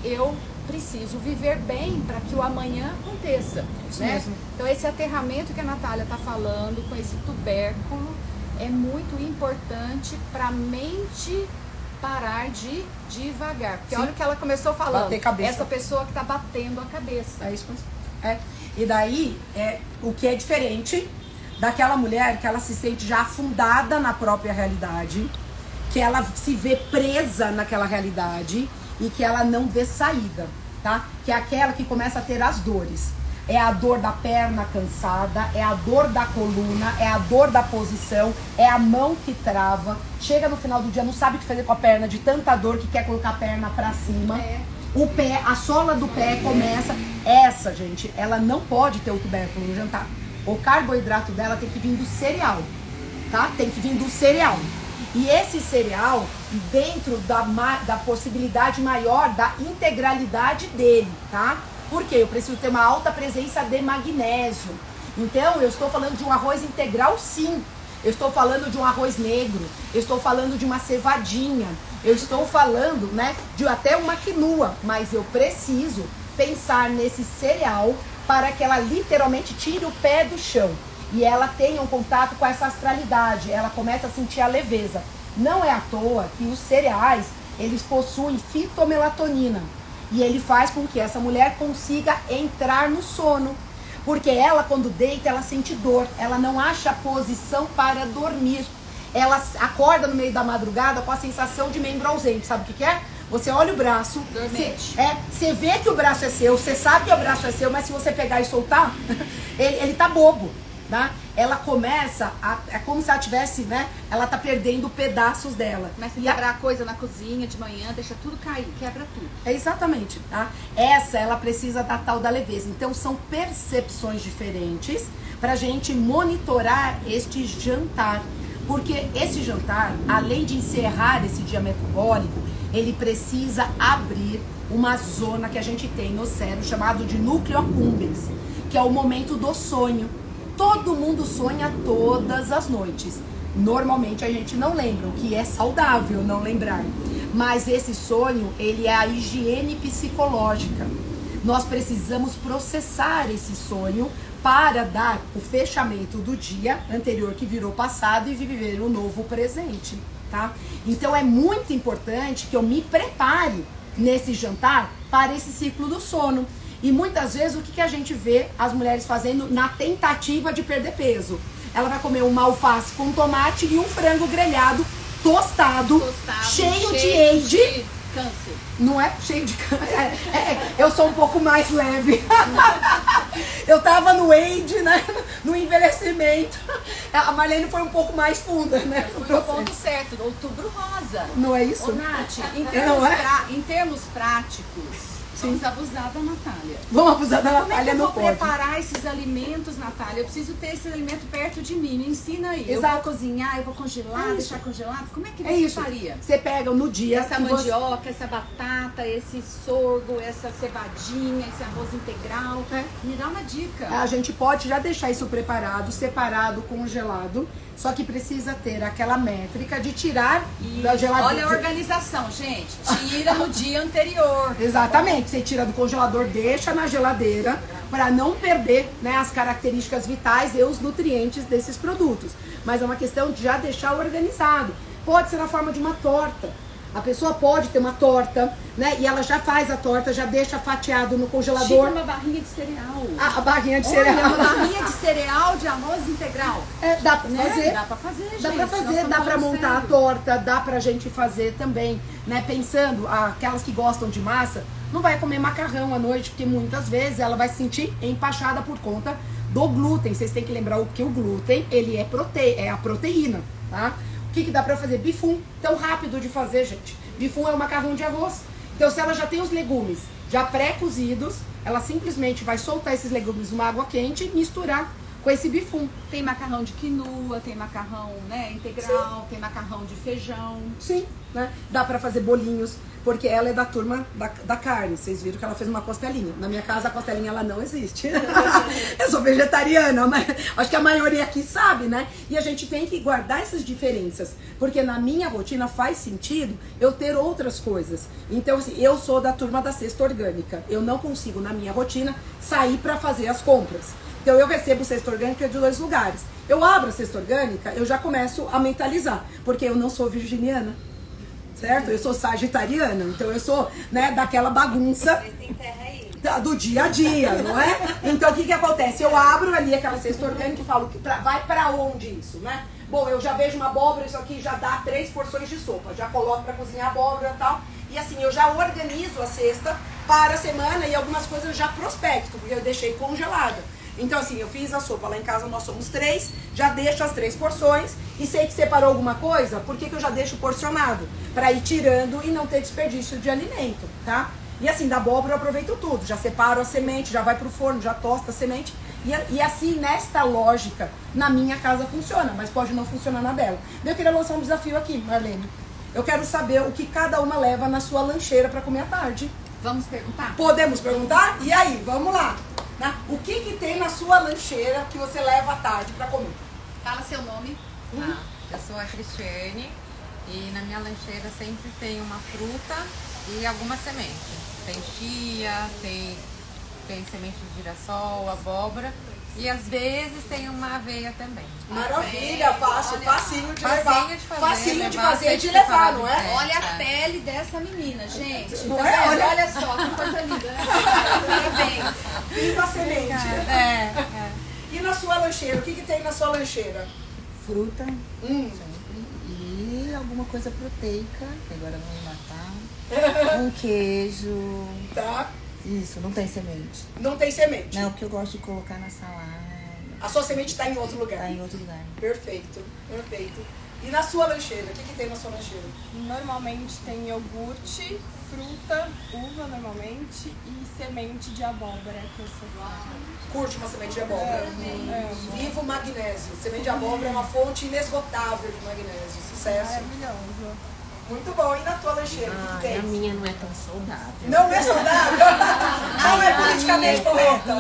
eu preciso viver bem para que o amanhã aconteça. Né? Então esse aterramento que a Natália está falando, com esse tubérculo, é muito importante para a mente parar de devagar. Porque olha o que ela começou falando. Bater cabeça. Essa pessoa que está batendo a cabeça. É isso mesmo. E daí, o que é diferente daquela mulher que ela se sente já afundada na própria realidade, que ela se vê presa naquela realidade e que ela não vê saída, tá? Que é aquela que começa a ter as dores. É a dor da perna cansada, é a dor da coluna, é a dor da posição, é a mão que trava. Chega no final do dia, não sabe o que fazer com a perna, de tanta dor que quer colocar a perna pra cima. O pé, a sola do pé começa. Essa, gente, ela não pode ter o tubérculo no jantar. O carboidrato dela tem que vir do cereal, tá? Tem que vir do cereal. E esse cereal, dentro da possibilidade maior da integralidade dele, tá? Porque eu preciso ter uma alta presença de magnésio. Então, eu estou falando de um arroz integral, sim. Eu estou falando de um arroz negro. Eu estou falando de uma cevadinha. Eu estou falando, né, de até uma quinoa. Mas eu preciso pensar nesse cereal para que ela literalmente tire o pé do chão. E ela tenha um contato com essa astralidade. Ela começa a sentir a leveza. Não é à toa que os cereais, eles possuem fitomelatonina. E ele faz com que essa mulher consiga entrar no sono. Porque ela, quando deita, ela sente dor. Ela não acha posição para dormir. Ela acorda no meio da madrugada com a sensação de membro ausente. Sabe o que é? Você olha o braço, você vê que o braço é seu, você sabe que o braço é seu, mas se você pegar e soltar, ele tá bobo. Tá? Ela começa, é como se ela tivesse, né? Ela tá perdendo pedaços dela. Começa a quebrar coisa na cozinha de manhã, deixa tudo cair, quebra tudo. Exatamente, tá? Essa, ela precisa da tal da leveza. Então, são percepções diferentes pra gente monitorar este jantar. Porque esse jantar, além de encerrar esse dia metabólico, ele precisa abrir uma zona que a gente tem no cérebro, chamado de núcleo accumbens, que é o momento do sonho. Todo mundo sonha todas as noites. Normalmente a gente não lembra, o que é saudável não lembrar. Mas esse sonho, ele é a higiene psicológica. Nós precisamos processar esse sonho para dar o fechamento do dia anterior que virou passado e viver o novo presente, tá? Então é muito importante que eu me prepare nesse jantar para esse ciclo do sono. E muitas vezes o que a gente vê as mulheres fazendo na tentativa de perder peso? Ela vai comer uma alface com tomate e um frango grelhado tostado cheio de câncer. Não é cheio de câncer. Eu sou um pouco mais leve. Eu tava no AIDS, né? No envelhecimento. A Marlene foi um pouco mais funda, né? Foi no ponto certo, outubro rosa. Não é isso? Ô, Nath, em termos práticos, Vamos abusar da Natália. Vamos abusar da Como é que Natália, eu não vou pode. preparar esses alimentos, Natália? Eu preciso ter esse alimento perto de mim. Me ensina aí. Exato. Eu vou cozinhar, eu vou congelar, É deixar congelado. Como é que É você isso. faria? Você pega no dia Essa que você... mandioca, essa batata, esse sorgo, essa cevadinha, esse arroz integral. É. Me dá uma dica. A gente pode já deixar isso preparado, separado, congelado, só que precisa ter aquela métrica de tirar da geladeira. Olha a organização, gente. Tira no dia anterior. Exatamente, você tira do congelador, deixa na geladeira para não perder, né, as características vitais e os nutrientes desses produtos. Mas é uma questão de já deixar organizado. Pode ser na forma de uma torta. A pessoa pode ter uma torta, né? E ela já faz a torta, já deixa fatiado no congelador. Tipo uma barrinha de cereal. A barrinha de Olha, cereal. uma barrinha de cereal de arroz integral. É, dá pra Né? fazer. Dá pra fazer, gente. Dá pra Nós fazer, estamos dá pra falando montar a sério. torta, dá pra gente fazer também, né? Pensando, aquelas que gostam de massa, não vai comer macarrão à noite, porque muitas vezes ela vai se sentir empachada por conta do glúten. Vocês têm que lembrar que o glúten, ele é a proteína, tá? O que dá pra fazer? Bifum, tão rápido de fazer, gente. Bifum é o macarrão de arroz. Então, se ela já tem os legumes já pré-cozidos, ela simplesmente vai soltar esses legumes numa água quente e misturar com esse bifum. Tem macarrão de quinoa, tem macarrão, né, integral, tem macarrão de feijão. Sim, né? Dá pra fazer bolinhos, porque ela é da turma da carne. Vocês viram que ela fez uma costelinha. Na minha casa, a costelinha, ela não existe. Eu sou vegetariana, mas acho que a maioria aqui sabe, né? E a gente tem que guardar essas diferenças, porque na minha rotina faz sentido eu ter outras coisas. Então, assim, eu sou da turma da cesta orgânica. Eu não consigo, na minha rotina, sair pra fazer as compras. Então, eu recebo cesta orgânica de 2 lugares. Eu abro a cesta orgânica, eu já começo a mentalizar, porque eu não sou virginiana. Certo? Eu sou sagitariana, então eu sou, né, daquela bagunça do dia a dia, não é? Então o que acontece? Eu abro ali aquela cesta orgânica e falo, vai pra onde isso, né? Bom, eu já vejo uma abóbora, isso aqui já dá 3 porções de sopa, já coloco pra cozinhar a abóbora e tal. E assim, eu já organizo a cesta para a semana e algumas coisas eu já prospecto, porque eu deixei congelada. Então assim, eu fiz a sopa lá em casa, nós somos 3, já deixo as 3 porções e sei que separou alguma coisa, por que eu já deixo porcionado? Pra ir tirando e não ter desperdício de alimento, tá? E assim, da abóbora eu aproveito tudo, já separo a semente, já vai pro forno, já tosta a semente. E assim, nesta lógica, na minha casa funciona, mas pode não funcionar na dela. Eu queria lançar um desafio aqui, Marlene. Eu quero saber o que cada uma leva na sua lancheira pra comer à tarde. Vamos perguntar? Podemos perguntar? E aí, vamos lá. O que tem na sua lancheira que você leva à tarde pra comer? Fala seu nome. Eu sou a Cristiane e na minha lancheira sempre tem uma fruta e alguma semente. Tem chia, tem semente de girassol, abóbora e às vezes tem uma aveia também. Maravilha, fácil, olha, facinho de facinho levar. de fazer, Facinho de levar, fazer e de sempre levar, falar não de é? pé. Olha a pele dessa menina, gente. Não Tá é? vendo? Olha só, que coisa linda, né? Parabéns. Viva a semente. E na sua lancheira, o que tem na sua lancheira? Fruta, sempre. E alguma coisa proteica, que agora vamos matar. Um queijo. Tá? Isso, não tem semente. Não tem semente. Não, porque eu gosto de colocar na salada. A sua semente tá em outro lugar. Tá em outro lugar. Perfeito, perfeito. E na sua lancheira, o que tem na sua lancheira? Normalmente tem iogurte, fruta, uva normalmente e semente de abóbora que eu sou fã. Curte uma semente de abóbora? Amo. Viva o magnésio. Semente de abóbora é uma fonte inesgotável de magnésio. Sucesso. Maravilhoso. Muito bom. E na tua lancheira, o que tem? A minha não é tão saudável. Não é saudável? Não é politicamente correta?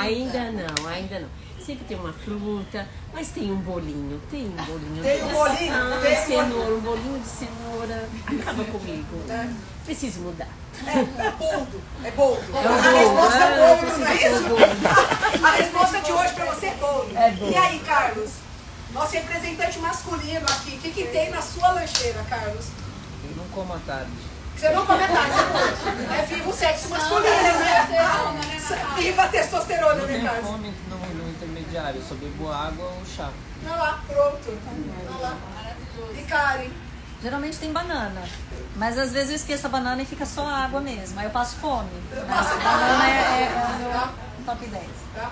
Ainda não. Sempre tem uma fruta, mas tem um bolinho. Tem um bolinho? Cenoura, um bolinho de cenoura. Acaba comigo. Preciso mudar. É boldo. É boldo. A resposta é boldo, não é isso? A resposta de hoje pra você é boldo. E aí, Carlos? Nosso representante masculino aqui, o que tem na sua lancheira, Carlos? Eu não como à tarde. Você não come à tarde, é viva o sexo masculino, né? Viva a testosterona, Eu né, tenho Carlos? fome no intermediário, eu só bebo água ou chá. Olha lá, pronto. Olha lá. E Karen? Geralmente tem banana, mas às vezes eu esqueço a banana e fica só a água mesmo, aí eu passo fome. Mas a banana é o meu top 10. Tá?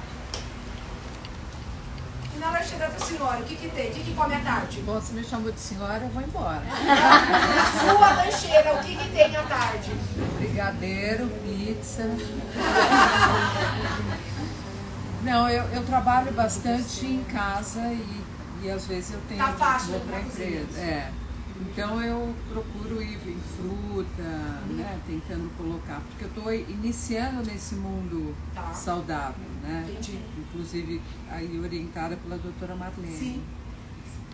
E na lancheira? lancheira da senhora, o que que tem? O que que come à tarde? Bom, se me chamou de senhora, eu vou embora. Na sua lancheira, o que que tem à tarde? Brigadeiro, pizza. Não, eu trabalho bastante em casa e às vezes eu tenho Tá fácil, vou pra na cozinha. empresa. Então eu procuro ir em fruta, né? Tentando colocar, porque eu estou iniciando nesse mundo saudável, né? Entendi. Inclusive aí orientada pela doutora Marlene. Sim.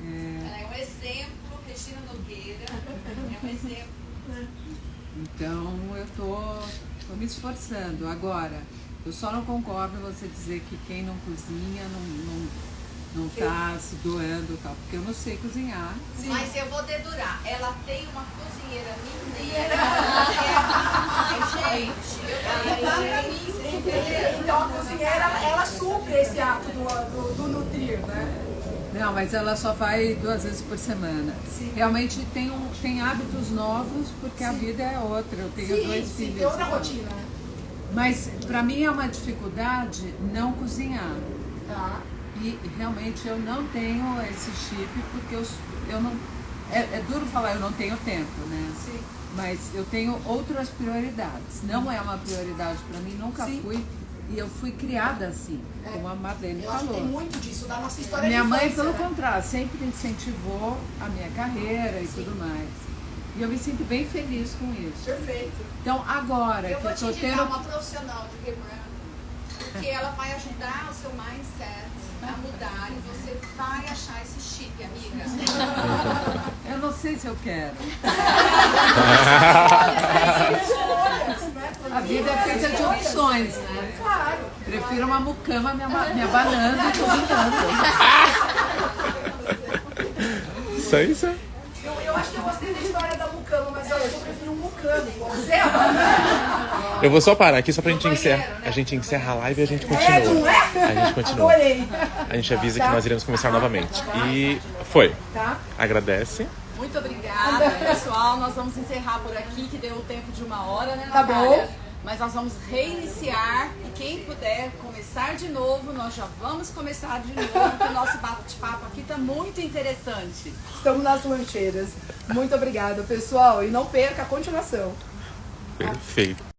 Ela é um exemplo, Regina Nogueira, é um exemplo. Então eu tô me esforçando. Agora, eu só não concordo você dizer que quem não cozinha não tá se doando e tal, porque eu não sei cozinhar. Sim. Mas eu vou dedurar. Ela tem uma cozinheira mineira. Ai, gente, Então a cozinheira, ela supre esse ato do nutrir, né? Não, mas ela só vai 2 vezes por semana. Sim. Realmente tem hábitos novos, porque a vida é outra. Eu tenho 2 filhos. Tem outra então. rotina, né? Mas pra mim é uma dificuldade não cozinhar. Tá. E realmente eu não tenho esse chip, porque eu não... É duro falar, eu não tenho tempo, né? Sim. Mas eu tenho outras prioridades. Não é uma prioridade pra mim, nunca Sim. fui. E eu fui criada assim, como a Marlene Eu acho que falou. tem muito disso, da nossa história Minha de mãe, infância, pelo né? contrário, sempre incentivou a minha carreira e tudo mais. E eu me sinto bem feliz com isso. Perfeito. Então, agora eu que vou eu te tô indicar tendo... uma profissional de rebranding, porque ela vai ajudar o seu mindset a mudar e você vai achar esse chip, amiga. Eu não sei se eu quero. A vida é feita de opções, né? Claro. Prefiro uma mucama me abanando e cozinhando. Isso aí, isso aí. Eu acho que eu gostei da história da mucama, mas eu acho que eu prefiro um mucamo, igual o Zé. Eu vou só parar aqui só pra gente encerrar. né? A gente encerra a live e a gente Não continua. é? A gente continua. Adorei. A gente avisa que nós iremos começar novamente. E foi. Tá. Agradece. Muito obrigada, pessoal. Nós vamos encerrar por aqui, que deu o tempo de 1 hora, né, Tá Natália? bom. Mas nós vamos reiniciar e quem puder começar de novo, nós já vamos começar de novo, porque o nosso bate-papo aqui tá muito interessante. Estamos nas lancheiras. Muito obrigada, pessoal. E não perca a continuação. Perfeito.